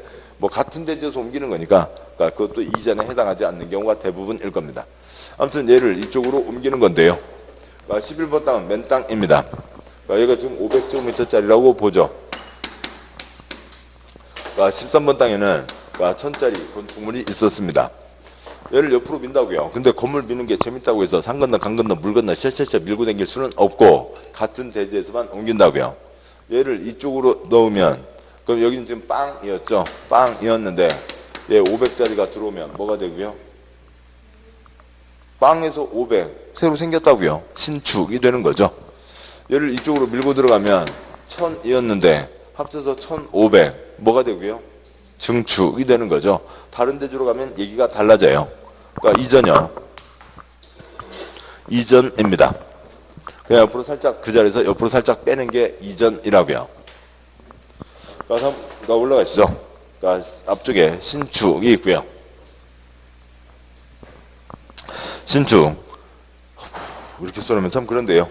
같은 대지에서 옮기는 거니까 그것도 이전에 해당하지 않는 경우가 대부분일 겁니다. 아무튼 얘를 이쪽으로 옮기는 건데요. 11번 땅은 맨 땅입니다. 얘가 지금 500제곱미터짜리라고 보죠. 13번 땅에는 1000짜리 건축물이 있었습니다. 얘를 옆으로 민다고요. 근데 건물 미는 게 재밌다고 해서 산 건너 강 건너 물 건너 셔셔셔 밀고 다닐 수는 없고 같은 대지에서만 옮긴다고요. 얘를 이쪽으로 넣으면 그럼 여기는 지금 빵이었죠. 빵이었는데 얘 500짜리가 들어오면 뭐가 되고요? 빵에서 500 새로 생겼다고요. 신축이 되는 거죠. 얘를 이쪽으로 밀고 들어가면 1000이었는데 합쳐서 1500 뭐가 되고요? 증축이 되는 거죠. 다른 대지로 가면 얘기가 달라져요. 그러니까 이전이요. 이전입니다. 그냥 옆으로 살짝 그 자리에서 옆으로 살짝 빼는 게 이전이라고요. 그러니까 올라가시죠. 그러니까 앞쪽에 신축이 있고요. 신축 이렇게 써놓으면 참 그런데요.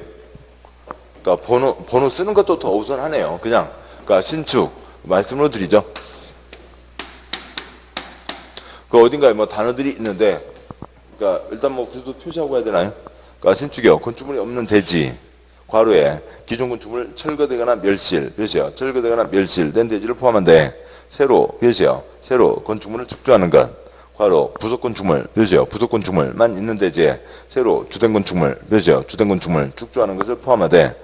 그러니까 번호 쓰는 것도 더 우선하네요. 그러니까 신축 말씀으로 드리죠. 어딘가에 단어들이 있는데, 일단 그래도 표시하고 가야 되나요? 신축이요. 건축물이 없는 대지, 괄호에 기존 건축물 철거되거나 멸실, 몇이요? 철거되거나 멸실된 대지를 포함한데, 새로, 몇이요? 새로 건축물을 축조하는 것, 괄호 부속 건축물, 몇이요? 부속 건축물만 있는 대지에 새로 주된 건축물, 몇이요? 주된 건축물 축조하는 것을 포함하되,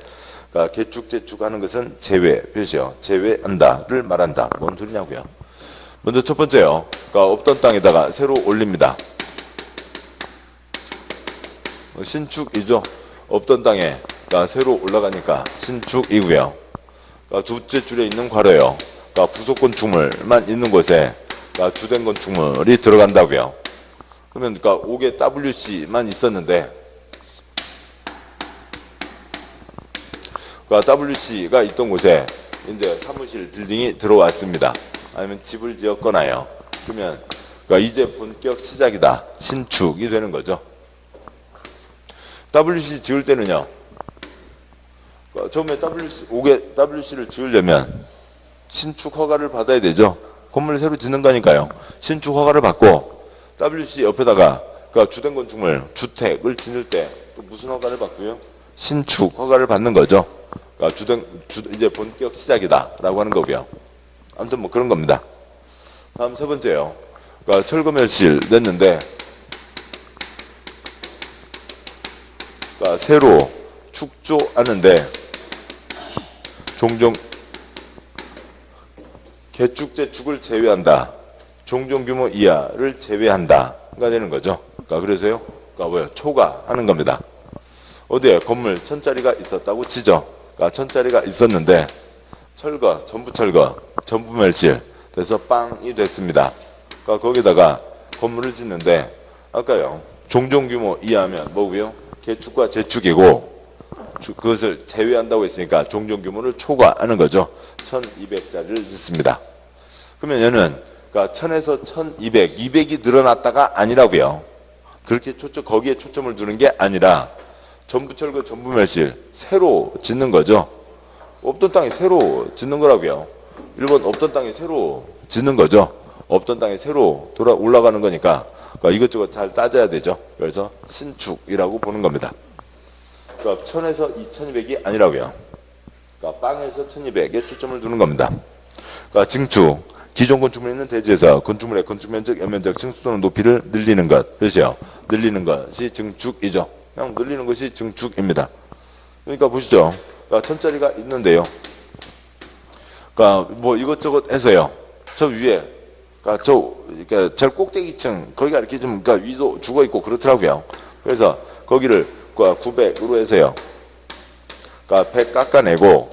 개축, 재축하는 것은 제외, 몇이요? 제외한다를 말한다. 뭔 소리냐고요? 먼저 첫 번째요. 없던 땅에다가 새로 올립니다. 신축이죠. 없던 땅에 새로 올라가니까 신축이고요. 둘째 줄에 있는 괄호요. 부속 건축물만 있는 곳에 주된 건축물이 들어간다고요. 그러면 그러니까 옥에 WC만 있었는데 그러니까 WC가 있던 곳에 이제 사무실 빌딩이 들어왔습니다. 아니면 집을 지었거나요. 그러면 그러니까 이제 본격 시작이다. 신축이 되는 거죠. WC 지을 때는요. 그러니까 처음에 옥에 WC를 지으려면 신축 허가를 받아야 되죠. 건물을 새로 짓는 거니까요. 신축 허가를 받고 WC 옆에다가 그러니까 주된 건축물, 주택을 짓을 때 또 무슨 허가를 받고요? 신축 허가를 받는 거죠. 그러니까 이제 본격 시작이다라고 하는 거고요. 아무튼 뭐 그런 겁니다. 다음 세 번째요. 그러니까 철거멸실 냈는데 그러니까 새로 축조하는데 종종 개축, 재축을 제외한다. 종종 규모 이하를 제외한다가 되는 거죠. 그러니까 그래서요. 그러니까 뭐예요? 초과하는 겁니다. 어디에 건물 1000짜리가 있었다고 치죠. 그러니까 1000짜리가 있었는데 철거, 전부 철거, 전부 멸실 돼서 빵이 됐습니다. 그러니까 거기다가 건물을 짓는데 아까요. 종종 규모 이하면 뭐고요? 개축과 재축이고 그것을 제외한다고 했으니까 종종 규모를 초과하는 거죠. 1200짜리를 짓습니다. 그러면 얘는 그러니까 1000에서 1200, 200이 늘어났다가 아니라고요. 그렇게 거기에 초점을 두는 게 아니라 전부 철거, 전부 멸실 새로 짓는 거죠. 없던 땅에 새로 짓는 거라고요. 일본 없던 땅에 새로 짓는 거죠. 없던 땅에 새로 올라가는 거니까 그러니까 이것저것 잘 따져야 되죠. 그래서 신축이라고 보는 겁니다. 그러니까 1000에서 2200이 아니라고요. 그러니까 빵에서 1200에 초점을 두는 겁니다. 그러니까 증축, 기존 건축물이 있는 대지에서 건축물의 건축면적, 연면적, 층수 또는 높이를 늘리는 것. 그렇죠? 늘리는 것이 증축이죠. 그냥 늘리는 것이 증축입니다. 그러니까 보시죠. 그러니까 1000짜리가 있는데요. 그러니까 뭐 이것저것 해서요. 저 위에, 그러니까 그러니까 제일 꼭대기층, 거기가 이렇게 좀, 그러니까 위도 죽어 있고 그렇더라고요. 그래서 거기를 900으로 해서요. 그러니까 100 깎아내고,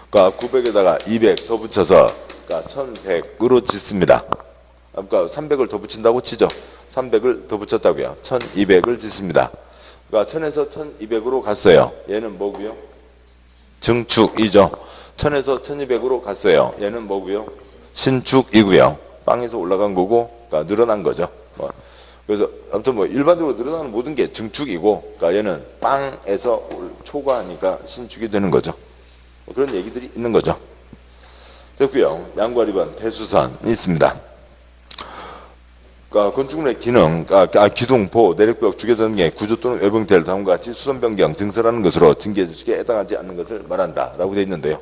그러니까 900에다가 200 더 붙여서, 그러니까 1100으로 짓습니다. 그러니까 300을 더 붙인다고 치죠. 300을 더 붙였다고요. 1200을 짓습니다. 그러니까 1000에서 1200으로 갔어요. 얘는 뭐고요? 증축이죠. 1000에서 1200으로 갔어요. 얘는 뭐고요? 신축이고요. 빵에서 올라간 거고, 그러니까 늘어난 거죠. 그래서 아무튼 뭐 일반적으로 늘어나는 모든 게 증축이고, 그러니까 얘는 빵에서 초과하니까 신축이 되는 거죠. 그런 얘기들이 있는 거죠. 됐고요. 양괄 2번 대수선이 있습니다. 그러니까 건축물의 기능, 기둥, 보, 내력벽, 주계 등의 구조 또는 외형태를 다음과 같이 수선 변경, 증설하는 것으로 징계제축에 해당하지 않는 것을 말한다라고 되어 있는데요.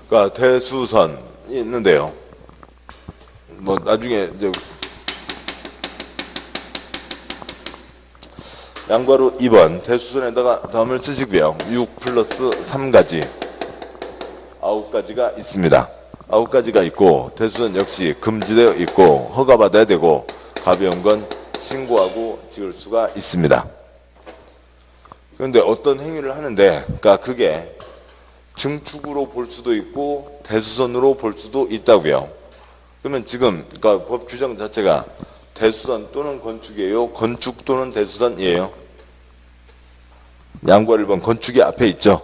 그러니까 대수선이 있는데요. 뭐 나중에 이제 양괄호 2번 대수선에다가 다음을 쓰시고요. 6 플러스 3가지 9가지가 있습니다. 9가지가 있고 대수선 역시 금지되어 있고 허가받아야 되고 가벼운 건 신고하고 지을 수가 있습니다. 그런데 어떤 행위를 하는데 그러니까 그게 증축으로 볼 수도 있고 대수선으로 볼 수도 있다고요. 그러면 지금 그러니까 법 규정 자체가 대수선 또는 건축이에요? 건축 또는 대수선이에요? 양괄 1번 건축이 앞에 있죠.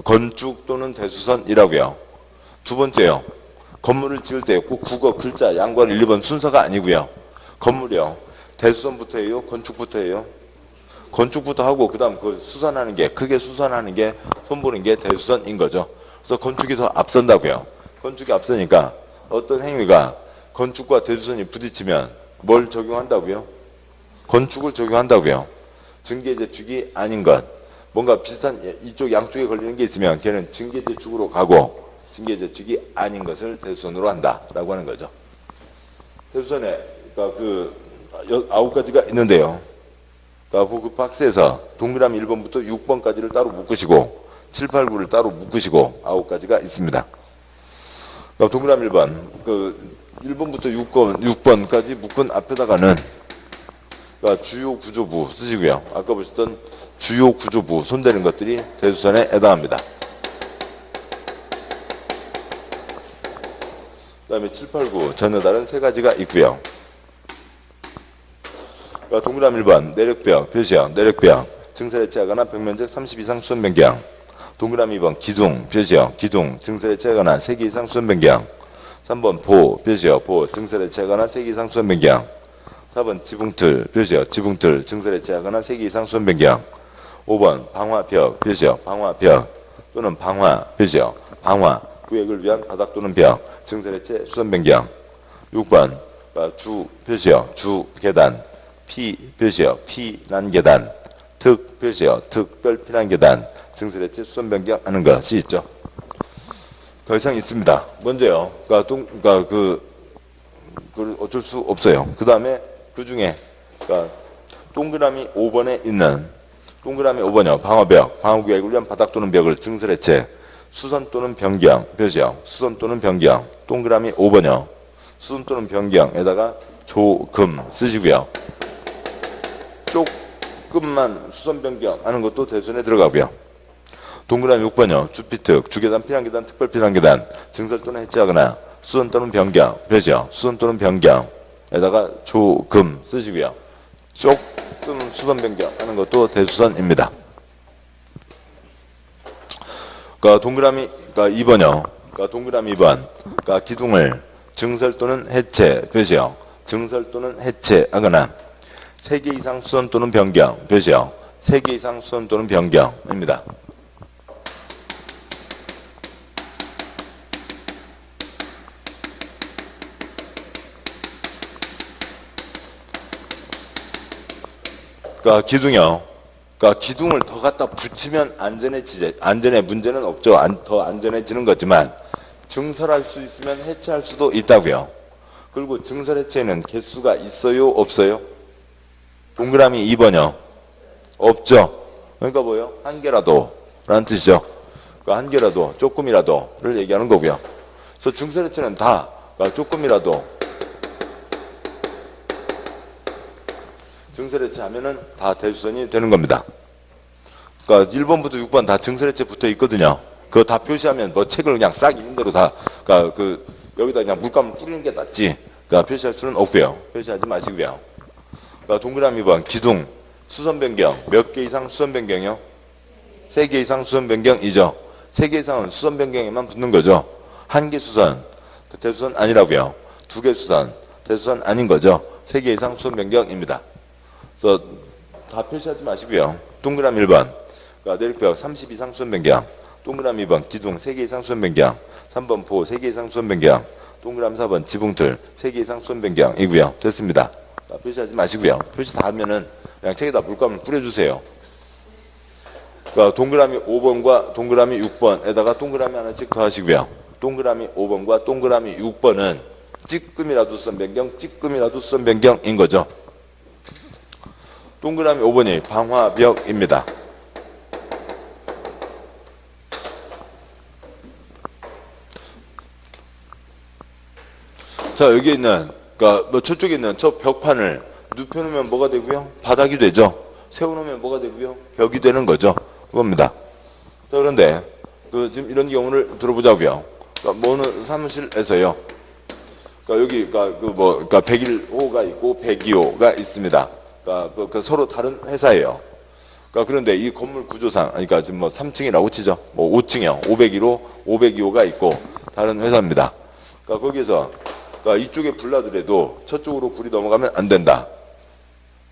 건축 또는 대수선이라고요. 두 번째요. 건물을 지을 때 꼭 국어 글자 양괄 1, 2번 순서가 아니고요. 건물이요. 대수선부터예요? 건축부터예요? 건축부터 하고 그다음 그걸 수선하는 게 크게 수선하는 게 손보는 게 대수선인 거죠. 그래서 건축이 더 앞선다고요. 건축이 앞서니까 어떤 행위가 건축과 대수선이 부딪히면 뭘 적용한다고요? 건축을 적용한다고요. 증계재축이 아닌 것. 뭔가 비슷한 이쪽 양쪽에 걸리는 게 있으면 걔는 증계재축으로 가고 증계재축이 아닌 것을 대수선으로 한다라고 하는 거죠. 대수선에 그러니까 그 9가지가 있는데요. 그러니까 그 박스에서 동그라미 1번부터 6번까지를 따로 묶으시고 7, 8, 9를 따로 묶으시고 9가지가 있습니다. 그러니까 동그라미 1번 그 1번부터 6번까지 묶은 앞에다가는 그러니까 주요 구조부 쓰시고요. 아까 보셨던 주요 구조부 손대는 것들이 대수선에 해당합니다. 그 다음에 7, 8, 9 전혀 다른 세 가지가 있고요. 그러니까 동그라미 1번 내력벽, 표시형, 내력벽 증설에 취하거나 벽면적 30 이상 수선 변경. 동그라미 2번 기둥, 표시형, 기둥 증설에 취하거나 3개 이상 수선 변경. 3번 보, 표시형, 보 증설에 취하거나 3개 이상 수선 변경. 4번 지붕틀, 표시형, 지붕틀 증설에 취하거나 3개 이상 수선 변경. 5번 방화벽, 표시형, 방화벽 또는 방화, 표시형, 방화 구획을 위한 바닥 또는 벽 증설에 취해 수선 변경. 6번 주, 표시형, 주 계단 피, 표시형, 피난 계단 특, 표시형, 특별 피난 계단 증설에 취해 수선 변경하는 것이 있죠. 더 이상 있습니다. 먼저요. 그러니까 그 어쩔 수 없어요. 그 다음에 그 중에 그러니까 동그라미 5번에 있는 동그라미 5번이요. 방어벽, 방어구역을 위한 바닥 또는 벽을 증설해 채 수선 또는 변경, 표시형, 수선 또는 변경. 동그라미 5번이요. 수선 또는 변경에다가 조금 쓰시고요. 조금만 수선 변경하는 것도 대수선에 들어가고요. 동그라미 6번이요. 주피특, 주계단, 피난계단, 특별 피난계단 증설 또는 해체하거나 수선 또는 변경, 표시형, 수선 또는 변경에다가 조금 쓰시고요. 조금 수선 변경하는 것도 대수선입니다. 그러니까 동그라미 2번이요. 그러니까 동그라미 2번. 그러니까 기둥을 증설 또는 해체, 표시형, 증설 또는 해체하거나 3개 이상 수선 또는 변경, 표시형, 3개 이상 수선 또는 변경입니다. 그러니까 기둥이요. 그러니까 기둥을 더 갖다 붙이면 안전해지지. 안전에 문제는 없죠. 더 안전해지는 거지만 증설할 수 있으면 해체할 수도 있다고요. 그리고 증설 해체에는 개수가 있어요, 없어요? 동그라미 2번이요. 없죠. 그러니까 뭐요? 한 개라도 라는 뜻이죠. 그러니까 한 개라도, 조금이라도를 얘기하는 거고요. 그래서 증설 해체는 다 그러니까 조금이라도 증설해체 하면은 다 대수선이 되는 겁니다. 그러니까 1번부터 6번 다 증설해체 붙어 있거든요. 그거 다 표시하면 뭐 책을 그냥 싹 있는 대로 다, 그러니까 여기다 그냥 물감을 뿌리는 게 낫지. 그러니까 표시할 수는 없고요. 표시하지 마시고요. 그러니까 동그라미 2번 기둥, 수선 변경, 몇 개 이상 수선 변경이요? 3개 이상 수선 변경이죠. 3개 이상은 수선 변경에만 붙는 거죠. 1개 수선, 대수선 아니라고요. 2개 수선, 대수선 아닌 거죠. 3개 이상 수선 변경입니다. 그래서 다 표시하지 마시고요. 동그라미 1번 그러니까 내력벽 30 이상 수선 변경. 동그라미 2번 기둥 3개 이상 수선 변경. 3번 보 3개 이상 수선 변경. 동그라미 4번 지붕틀 3개 이상 수선 변경이고요. 됐습니다. 표시하지 마시고요. 표시 다 하면은 그냥 책에다 물감을 뿌려주세요. 그러니까 동그라미 5번과 동그라미 6번에다가 동그라미 하나씩 더 하시고요. 동그라미 5번과 동그라미 6번은 찌끔이라도 수선 변경, 찌끔이라도 수선 변경인 거죠. 동그라미 5번이 방화벽입니다. 자, 여기 있는, 그러니까 뭐 저쪽에 있는 저 벽판을 눕혀놓으면 뭐가 되고요? 바닥이 되죠. 세워놓으면 뭐가 되고요? 벽이 되는 거죠. 그겁니다. 자, 그런데 지금 이런 경우를 들어보자고요. 그러니까 어느 사무실에서요. 그러니까 여기 그러니까 101호가 있고 102호가 있습니다. 그러니까 서로 다른 회사예요. 그러니까 그런데 이 건물 구조상, 그러니까 지금 뭐 3층이라고 치죠. 뭐 5층이요. 501호, 502호가 있고 다른 회사입니다. 그러니까 거기에서 그러니까 이쪽에 불나더라도 저쪽으로 불이 넘어가면 안 된다.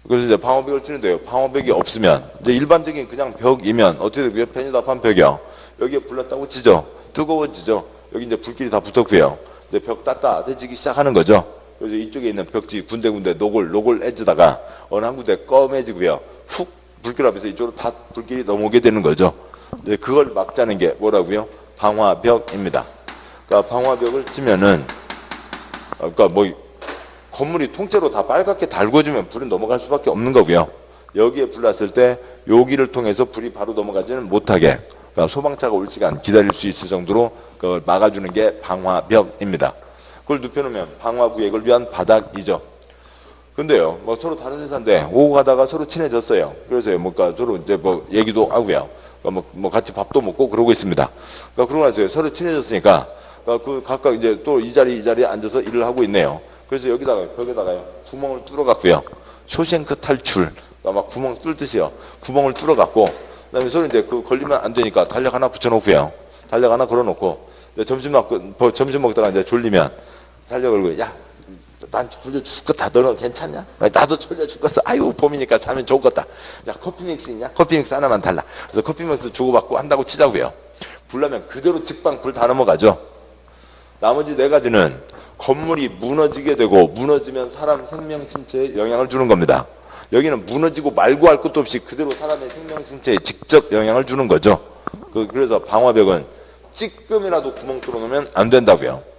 그래서 이제 방어벽을 치는데요. 방어벽이 없으면 이제 일반적인 그냥 벽이면 어떻게 되고요? 페니다판 벽이요. 여기에 불났다고 치죠. 뜨거워지죠. 여기 이제 불길이 다 붙었고요. 이제 벽 따뜻해지기 시작하는 거죠. 그래서 이쪽에 있는 벽지 군데군데 노골해지다가 어느 한 군데 검해지고요. 훅 불길 앞에서 이쪽으로 다 불길이 넘어오게 되는 거죠. 이제 그걸 막자는 게 뭐라고요? 방화벽입니다. 그러니까 방화벽을 치면은 그러니까 뭐 건물이 통째로 다 빨갛게 달궈지면 불은 넘어갈 수밖에 없는 거고요. 여기에 불났을 때 여기를 통해서 불이 바로 넘어가지는 못하게 그러니까 소방차가 올 시간 기다릴 수 있을 정도로 그걸 막아주는 게 방화벽입니다. 그걸 눕혀놓으면 방화구역을 위한 바닥이죠. 근데요, 뭐 서로 다른 회사인데 오고 가다가 서로 친해졌어요. 그래서 뭔가 서로 이제 뭐 얘기도 하고요. 그러니까 뭐 같이 밥도 먹고 그러고 있습니다. 그러니까 그러고 나서 서로 친해졌으니까 그러니까 그 각각 이제 또 이 자리에 앉아서 일을 하고 있네요. 그래서 여기다가 벽에다가요 구멍을 뚫어갖고요. 쇼생크 탈출, 그러니까 막 구멍 뚫듯이요. 구멍을 뚫어갖고 그다음에 서로 이제 그 걸리면 안 되니까 달력 하나 붙여놓고요. 달력 하나 걸어놓고 점심 먹다가 이제 졸리면 달력 걸고 야. 난 졸려 죽겠다. 너는 괜찮냐? 나도 졸려 죽겠어. 아유 봄이니까 자면 좋겠다. 야 커피 믹스 있냐? 커피 믹스 하나만 달라. 그래서 커피 믹스 주고받고 한다고 치자고요. 불나면 그대로 직방 불 다 넘어가죠. 나머지 네 가지는 건물이 무너지게 되고 무너지면 사람 생명 신체에 영향을 주는 겁니다. 여기는 무너지고 말고 할 것도 없이 그대로 사람의 생명 신체에 직접 영향을 주는 거죠. 그래서 방화벽은 찌끔이라도 구멍 뚫어놓으면 안 된다고요.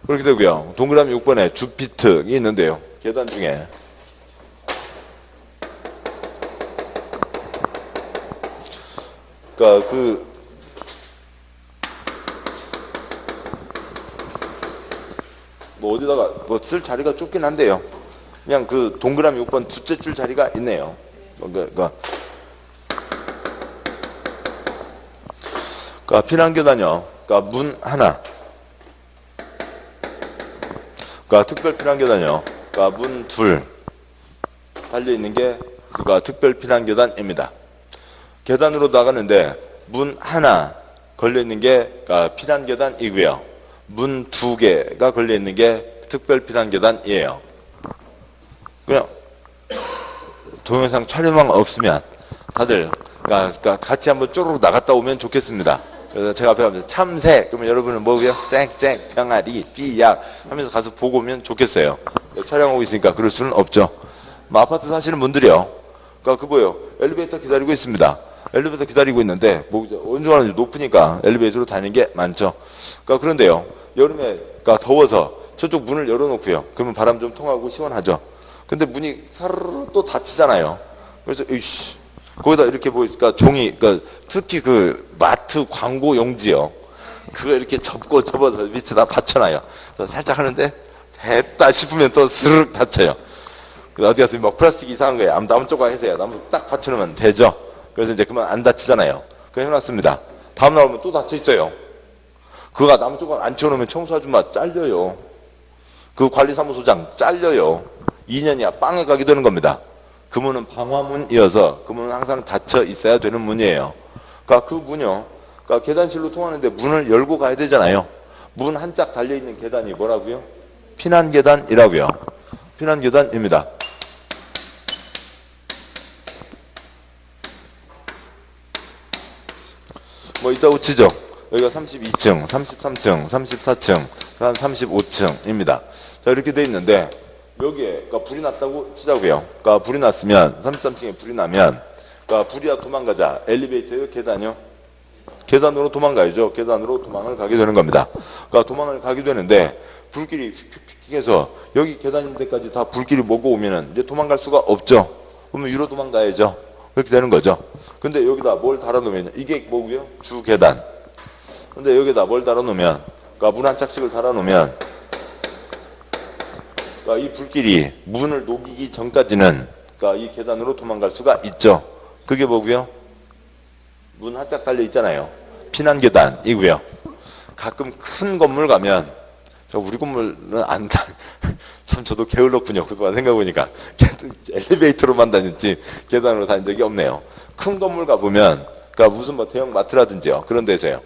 그렇게 되고요. 동그라미 6번에 주피특이 있는데요. 계단 중에 그러니까 뭐 어디다가 뭐 쓸 자리가 좁긴 한데요. 그냥 그 동그라미 6번 둘째 줄 자리가 있네요. 그러니까 피난계단요. 그러니까 문 하나. 그러니까 특별 피난계단이요. 그러니까 문 둘 달려 있는 게 그러니까 특별 피난계단입니다. 계단으로 나가는데 문 하나 걸려 있는 게 그러니까 피난계단이고요. 문 두 개가 걸려 있는 게 특별 피난계단이에요. 그냥 동영상 촬영만 없으면 다들 그러니까 같이 한번 쪼르륵 나갔다 오면 좋겠습니다. 그래서 제가 앞에 가면서 참새 그러면 여러분은 뭐고요? 쨍쨍 병아리 삐약 하면서 가서 보고 오면 좋겠어요. 촬영하고 있으니까 그럴 수는 없죠. 뭐 아파트 사시는 분들이요. 그러니까 뭐요? 엘리베이터 기다리고 있습니다. 엘리베이터 기다리고 있는데 뭐 온도가 높으니까 엘리베이터로 다니는 게 많죠. 그러니까 그런데요. 여름에 그러니까 더워서 저쪽 문을 열어놓고요. 그러면 바람 좀 통하고 시원하죠. 근데 문이 사르르 또 닫히잖아요. 그래서 이씨 거기다 이렇게 보니까 종이, 그러니까 특히 그 마트 광고 용지요. 그거 이렇게 접어서 밑에다 받쳐놔요. 그래서 살짝 하는데 됐다 싶으면 또 스르륵 닫혀요. 어디 갔으면 뭐 플라스틱 이상한 거예요. 나무 조각 해서요. 나무 딱 받쳐놓으면 되죠. 그래서 이제 그만 안 닫히잖아요. 그거 해놨습니다. 다음 날 오면 또 닫혀 있어요. 그거 나무 조각 안 치워놓으면 청소 아줌마 잘려요. 그 관리사무소장 잘려요. 2년이야 빵에 가게 되는 겁니다. 그 문은 방화문이어서 그 문은 항상 닫혀 있어야 되는 문이에요. 그러니까 그 문이요. 그러니까 계단실로 통하는데 문을 열고 가야 되잖아요. 문 한 짝 달려있는 계단이 뭐라고요? 피난계단이라고요. 피난계단입니다. 뭐 있다고 치죠. 여기가 32층, 33층, 34층, 한 35층입니다. 자 이렇게 돼 있는데 여기에 그러니까 불이 났다고 치자고요. 그러니까 불이 났으면 33층에 불이 나면 그러니까 불이야 도망가자. 엘리베이터요, 계단이요? 계단으로 도망가야죠. 계단으로 도망을 가게 되는 겁니다. 그러니까 도망을 가게 되는데 불길이 휙휙 해서 여기 계단인 데까지 다 불길이 먹고 오면은 이제 도망갈 수가 없죠. 그러면 위로 도망가야죠. 그렇게 되는 거죠. 근데 여기다 뭘 달아놓으면 이게 뭐고요? 주 계단. 근데 여기다 뭘 달아놓으면 그러니까 문 한 짝씩을 달아놓으면 그러니까 이 불길이 문을 녹이기 전까지는 그러니까 이 계단으로 도망갈 수가 있죠. 그게 뭐고요? 문 한 짝 달려 있잖아요. 피난계단이고요. 가끔 큰 건물 가면 우리 건물은 안 다. 참 저도 게을렀군요. 그동안 생각해보니까 엘리베이터로만 다녔지 계단으로 다닌 적이 없네요. 큰 건물 가보면 그러니까 무슨 뭐 대형 마트라든지요. 그런 데서요.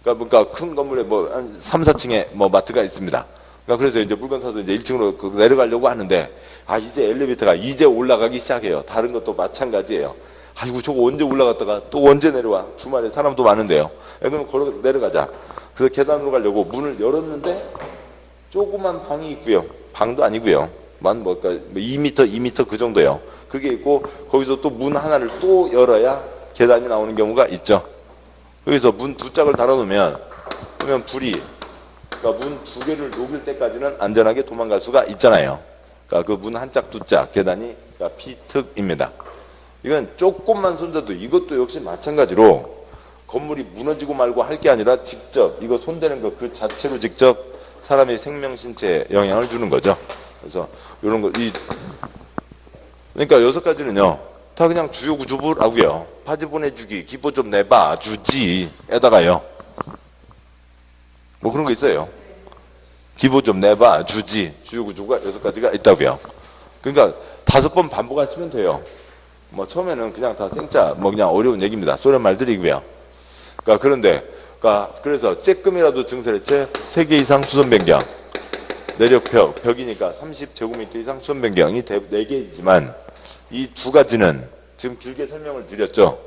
그러니까 큰 건물에 뭐 한 3, 4층에 뭐 마트가 있습니다. 그러니까 그래서 이제 물건 사서 이제 1층으로 내려가려고 하는데 이제 엘리베이터가 이제 올라가기 시작해요. 다른 것도 마찬가지예요. 아이고 저거 언제 올라갔다가 또 언제 내려와. 주말에 사람도 많은데요. 그러면 걸어 내려가자. 그래서 계단으로 가려고 문을 열었는데 조그만 방이 있고요. 방도 아니고요. 뭐 2m, 2m 그 정도요. 그게 있고 거기서 또 문 하나를 또 열어야 계단이 나오는 경우가 있죠. 여기서 문 두 짝을 달아놓으면 그러면 불이 그러니까 문 두 개를 녹일 때까지는 안전하게 도망갈 수가 있잖아요. 그러니까 그 문 한 짝, 두 짝 계단이 그러니까 피특입니다. 이건 조금만 손대도 이것도 역시 마찬가지로 건물이 무너지고 말고 할 게 아니라 직접 이거 손대는 거 그 자체로 직접 사람의 생명 신체에 영향을 주는 거죠. 그래서 이런 거, 그러니까 6가지는요, 다 그냥 주요 구조부라고요. 파지 보내주기, 기보 좀 내봐, 주지에다가요. 뭐 그런 거 있어요. 기보 좀 내봐, 주지, 주요 구조가 6가지가 있다고요. 그러니까 5번 반복하시면 돼요. 뭐 처음에는 그냥 다 생짜, 뭐 그냥 어려운 얘기입니다. 소련 말들이고요. 그러니까 그런데, 그래서 쬐끔이라도 증설해체 3개 이상 수선 변경. 내력벽, 벽이니까 30제곱미터 이상 수선 변경이 4개이지만 이 2가지는 지금 길게 설명을 드렸죠.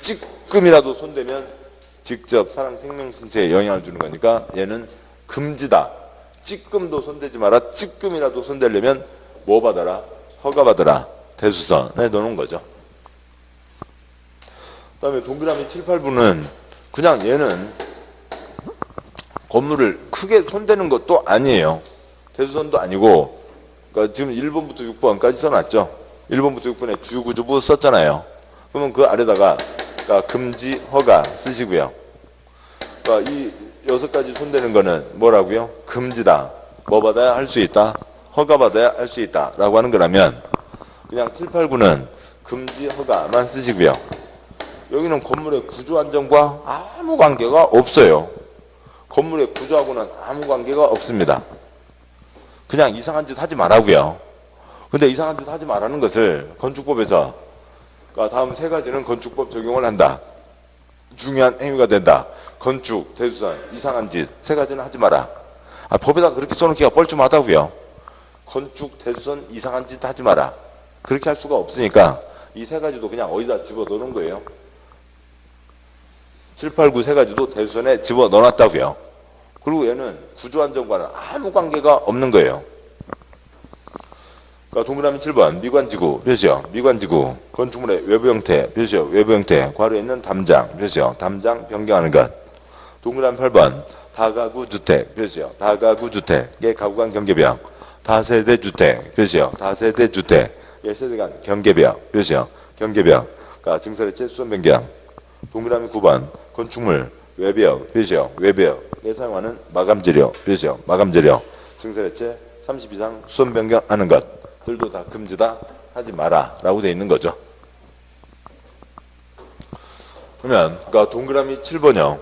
찌끔이라도 손대면 직접 사람 생명 신체에 영향을 주는 거니까 얘는 금지다. 찌끔도 손대지 마라. 찌끔이라도 손대려면 뭐 받아라? 허가 받아라. 대수선에 넣는 거죠. 그 다음에 동그라미 7, 8부는 그냥 얘는 건물을 크게 손대는 것도 아니에요. 대수선도 아니고, 그러니까 지금 1번부터 6번까지 써놨죠. 1번부터 6번에 주구조부 썼잖아요. 그러면 그 아래다가 그러니까 금지, 허가 쓰시고요. 그러니까 이 6가지 손대는 거는 뭐라고요? 금지다. 뭐 받아야 할 수 있다? 허가 받아야 할 수 있다. 라고 하는 거라면 그냥 7, 8, 9는 금지, 허가만 쓰시고요. 여기는 건물의 구조 안정과 아무 관계가 없어요. 건물의 구조하고는 아무 관계가 없습니다. 그냥 이상한 짓 하지 말라고요. 근데 이상한 짓 하지 말라는 것을 건축법에서 다음 3가지는 건축법 적용을 한다. 중요한 행위가 된다. 건축, 대수선, 이상한 짓 3가지는 하지 마라. 법에다 그렇게 써놓기가 뻘쭘하다고요. 건축, 대수선, 이상한 짓 하지 마라. 그렇게 할 수가 없으니까 이 3가지도 그냥 어디다 집어넣는 거예요. 7, 8, 9 3가지도 대수선에 집어넣어놨다고요. 그리고 얘는 구조안정과는 아무 관계가 없는 거예요. 그러니까 동그라미 7번 미관지구 표시요. 미관지구 건축물의 외부 형태 표시요. 외부 형태 괄호에 있는 담장 표시요. 담장 변경하는 것. 동그라미 8번 다가구 주택 표시요. 다가구 주택의 가구간 경계벽. 다세대 주택 표시요. 다세대 주택의 세대간 경계벽 표시요. 경계벽. 그러니까 증설해체 수선 변경. 동그라미 9번 건축물 외벽 표시요. 외벽에 사용하는 마감 재료 표시요. 마감 재료. 증설해체 30 이상 수선 변경하는 것들도 다 금지다. 하지 마라 라고 되어 있는 거죠. 그러면 그러니까 동그라미 7번이요.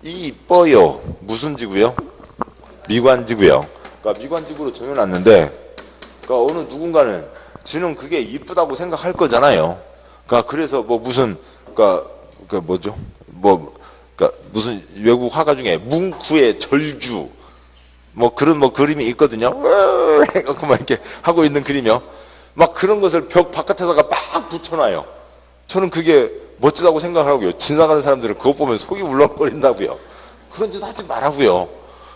이뻐요. 무슨 지구요? 미관지구요. 그러니까 미관지구로 정해놨는데 그러니까 어느 누군가는 지는 그게 이쁘다고 생각할 거잖아요. 그러니까 그래서 뭐 무슨 그 뭐죠? 그러니까 무슨 외국 화가 중에 뭉크의 절규 뭐 그런 뭐 그림이 있거든요. 막 이렇게 하고 있는 그림이요. 막 그런 것을 벽 바깥에다가 막 붙여놔요. 저는 그게 멋지다고 생각하고요. 지나가는 사람들은 그것 보면 속이 울렁거린다고요. 그런 짓 하지 말라고요.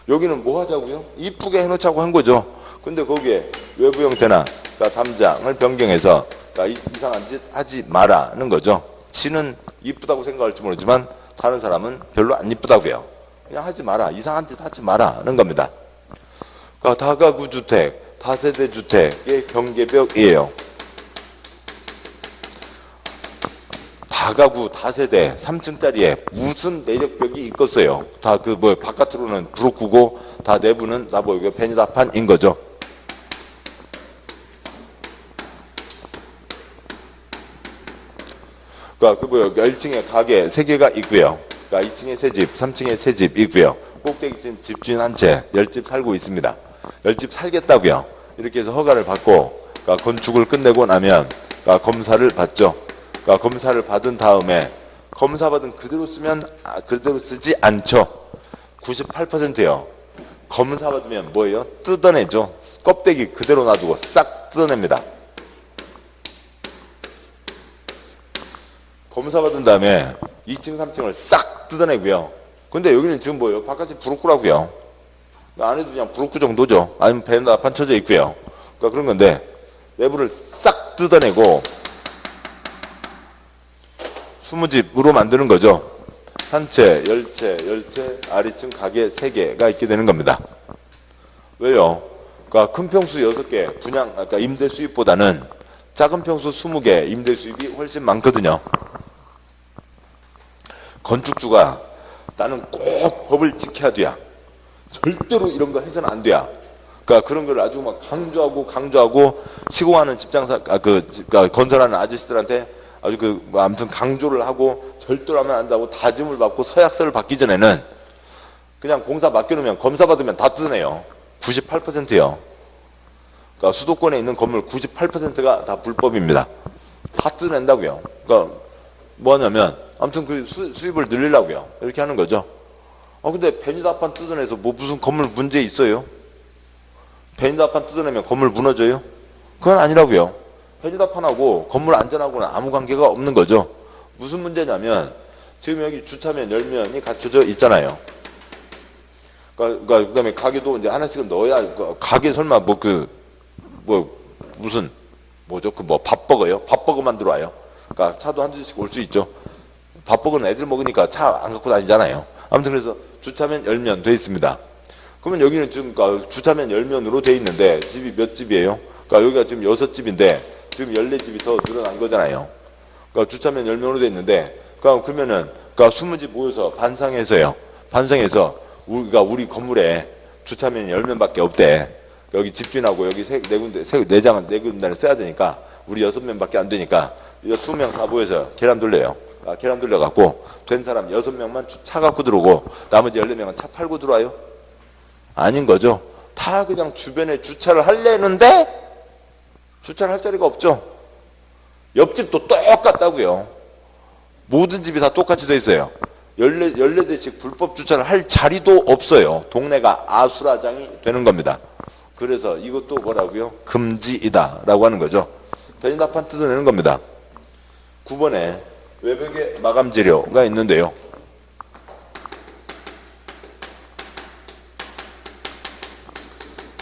여기는 뭐 하자고요? 이쁘게 해놓자고 한 거죠. 근데 거기에 외부 형태나 그러니까 담장을 변경해서 그러니까 이상한 짓 하지 마라는 거죠. 지는 이쁘다고 생각할지 모르지만 다른 사람은 별로 안 이쁘다고요. 그냥 하지 마라. 이상한 짓 하지 마라는 겁니다. 그러니까 다가구 주택, 다세대 주택의 경계벽이에요. 다가구, 다세대, 3층짜리에 무슨 내력벽이 있겠어요. 다 바깥으로는 브로크고 다 내부는 다 페니다판인 거죠. 그러니까 1층에 가게 3개가 있고요. 그러니까 2층에 새 집, 3층에 새 집 있고요. 꼭대기층 집주인 한 채, 10집 살고 있습니다. 10집 살겠다고요. 이렇게 해서 허가를 받고 그러니까 건축을 끝내고 나면 그러니까 검사를 받죠. 그러니까 검사를 받은 다음에 검사받은 그대로 쓰면 그대로 쓰지 않죠. 98%요. 검사받으면 뭐예요? 뜯어내죠. 껍데기 그대로 놔두고 싹 뜯어냅니다. 검사받은 다음에 2층, 3층을 싹 뜯어내고요. 근데 여기는 지금 뭐예요? 바깥이 브로크라고요. 안에도 그냥 브로크 정도죠. 아니면 베란다판 쳐져 있고요. 그러니까 그런 건데 내부를 싹 뜯어내고 20집으로 만드는 거죠. 한 채, 10채, 10채, 아래층 가게 3개가 있게 되는 겁니다. 왜요? 그러니까 큰 평수 6개 분양, 그러니까 임대 수입보다는 작은 평수 20개 임대 수입이 훨씬 많거든요. 건축주가 나는 꼭 법을 지켜야 돼야. 절대로 이런 거 해서는 안 돼야. 그러니까 그런 걸 아주 막 강조하고 시공하는 집장사 그러니까 건설하는 아저씨들한테 아주 뭐 아무튼 강조를 하고 절도로 하면 안 된다고 다짐을 받고 서약서를 받기 전에는 그냥 공사 맡겨놓으면 검사 받으면 다 뜯어내요. 98%요. 그러니까 수도권에 있는 건물 98%가 다 불법입니다. 다 뜯어낸다고요. 그러니까 뭐냐면 아무튼 그 수입을 늘리려고요. 이렇게 하는 거죠. 근데 베니다판 뜯어내서 뭐 무슨 건물 문제 있어요? 베니다판 뜯어내면 건물 무너져요? 그건 아니라고요. 베니다판하고 건물 안전하고는 아무 관계가 없는 거죠. 무슨 문제냐면 지금 여기 주차면 열면이 갖춰져 있잖아요. 그다음에 가게도 이제 하나씩은 넣어야 가게 설마 무슨 뭐죠? 밥버거요? 밥버거만 들어와요. 그러니까 차도 한두 대씩 올 수 있죠. 밥버거는 애들 먹으니까 차 안 갖고 다니잖아요. 아무튼 그래서 주차면 열면 돼 있습니다. 그러면 여기는 지금 주차면 열면으로 돼 있는데 집이 몇 집이에요? 그러니까 여기가 지금 6집인데 지금 14집이 더 늘어난 거잖아요. 그러니까 주차면 열면으로 돼 있는데 그러면은 20집 모여서 반상해서요. 반상해서 우리 건물에 주차면 10면밖에 없대. 여기 집주인하고 여기 네 군데를 써야 되니까 우리 6명밖에 안 되니까 20명 다 모여서 계란 돌려요. 계란 돌려갖고 된 사람 6명만 차 갖고 들어오고 나머지 14명은 차 팔고 들어와요? 아닌 거죠. 다 그냥 주변에 주차를 하려는데 주차를 할 자리가 없죠. 옆집도 똑같다고요. 모든 집이 다 똑같이 돼 있어요. 14대씩 불법 주차를 할 자리도 없어요. 동네가 아수라장이 되는 겁니다. 그래서 이것도 뭐라고요? 금지이다 라고 하는 거죠. 베니다판 뜯어내는 겁니다. 9번에 외벽에 마감 재료가 있는데요.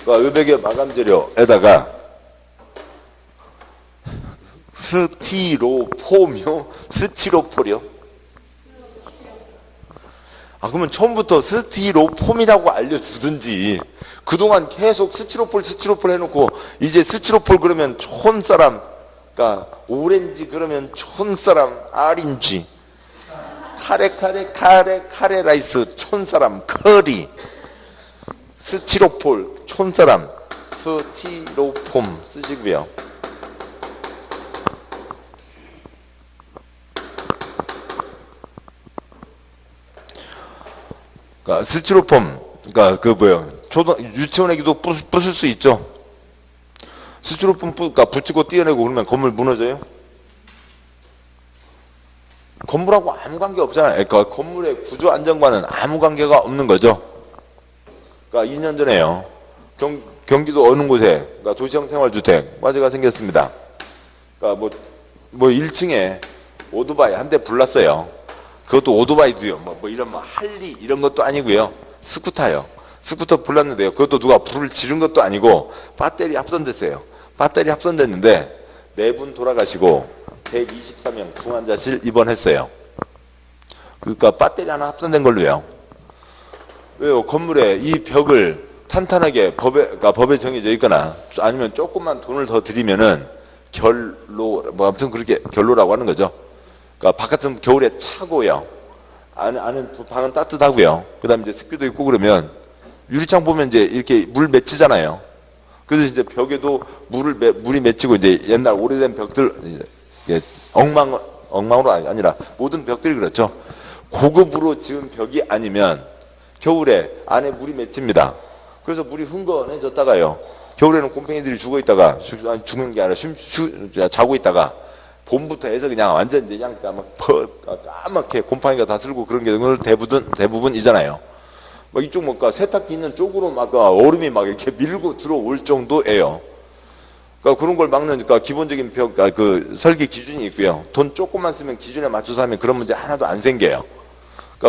외벽의 마감 재료에다가 스티로폼이요? 스티로폴이요? 그러면 처음부터 스티로폼이라고 알려주든지 그동안 계속 스티로폴 해놓고 이제 스티로폴 그러면 촌사람 그러니까 오렌지 그러면 촌사람 아린지 카레 라이스 촌사람 커리 스티로폴 촌사람 스티로폼 쓰시고요. 그러니까 스티로폼 그러니까 유치원 애기도 부술 수 있죠. 스티로폼 붙이고 띄어내고 그러면 건물 무너져요? 건물하고 아무 관계 없잖아요. 그러니까 건물의 구조 안정과는 아무 관계가 없는 거죠. 그러니까 2년 전에요. 경기도 어느 곳에 도시형 생활주택 화재가 생겼습니다. 그러니까 뭐 1층에 오토바이 한 대 불났어요. 그것도 오토바이도요. 이런 할리 이런 것도 아니고요. 스쿠터요. 스쿠터 불났는데요. 그것도 누가 불을 지른 것도 아니고 배터리 합선됐어요. 배터리 합선됐는데 4분 돌아가시고 124명 중환자실 입원했어요. 그러니까 배터리 하나 합선된 걸로요. 왜요? 건물에 이 벽을 탄탄하게 법에 정해져 있거나 아니면 조금만 돈을 더 들이면은 아무튼 그렇게 결로라고 하는 거죠. 그러니까 바깥은 겨울에 차고요. 안은 방은 따뜻하고요. 그 다음에 이제 습기도 있고 그러면 유리창 보면 이제 이렇게 물 맺히잖아요. 그래서 이제 벽에도 물이 맺히고 이제 옛날 오래된 벽들, 엉망으로 아니라 모든 벽들이 그렇죠. 고급으로 지은 벽이 아니면 겨울에 안에 물이 맺힙니다. 그래서 물이 흥건해졌다가요. 겨울에는 곰팡이들이 죽어있다가, 죽는 게 아니라 자고 있다가 봄부터 해서 그냥 완전 이제 까맣게 곰팡이가 다 쓸고 그런 게 대부분이잖아요. 이쪽 세탁기 있는 쪽으로 얼음이 이렇게 밀고 들어올 정도예요. 그러니까 그런 걸 막는 기본적인 설계 기준이 있고요. 돈 조금만 쓰면 기준에 맞춰서 하면 그런 문제 하나도 안 생겨요.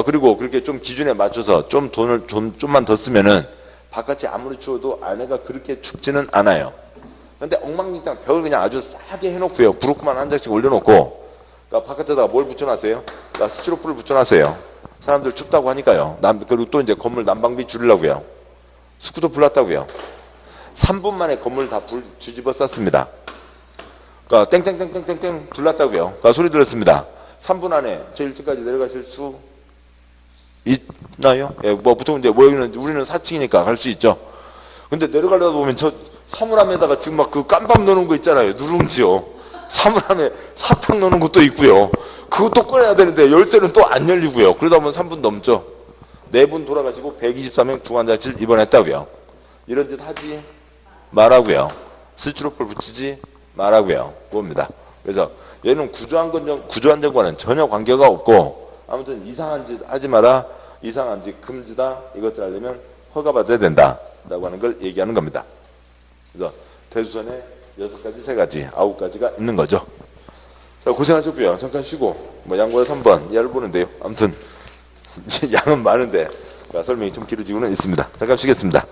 그리고 그렇게 좀 기준에 맞춰서 좀 돈을 좀만 더 쓰면은 바깥이 아무리 추워도 안에가 그렇게 춥지는 않아요. 근데 엉망진창 벽을 그냥 아주 싸게 해놓고요. 브로크만 한 장씩 올려놓고, 바깥에다가 뭘 붙여놨어요? 스티로폴을 붙여놨어요. 사람들 춥다고 하니까요. 그리고 또 이제 건물 난방비 줄이려고요. 스쿠터 불났다고요. 3분 만에 건물 다 뒤집어 쌌습니다. 땡땡땡땡땡땡 불났다고요. 소리 들었습니다. 3분 안에 저 1층까지 내려가실 수 있나요? 보통 이제 우리는 4층이니까 갈 수 있죠. 근데 내려가려다 보면 저 사물함에다가 지금 막 그 깜밥 넣는 거 있잖아요. 누룽지요. 사물함에 사탕 넣는 것도 있고요. 그것도 꺼내야 되는데 열쇠는 또 안 열리고요. 그러다 보면 3분 넘죠. 4분 돌아가시고 123명 중환자실 입원했다고요. 이런 짓 하지 말라고요. 스티로폴 붙이지 말라고요. 그겁니다. 그래서 얘는 구조안전과는 전혀 관계가 없고 아무튼 이상한 짓 하지 마라. 이상한 짓 금지다. 이것들 하려면 허가받아야 된다. 라고 하는 걸 얘기하는 겁니다. 그래서 대수선에 6가지, 3가지, 9가지가 있는 거죠. 자, 고생하셨고요. 잠깐 쉬고 양보라 3번 이하를 보는데요. 아무튼 양은 많은데 설명이 좀 길어지고는 있습니다. 잠깐 쉬겠습니다.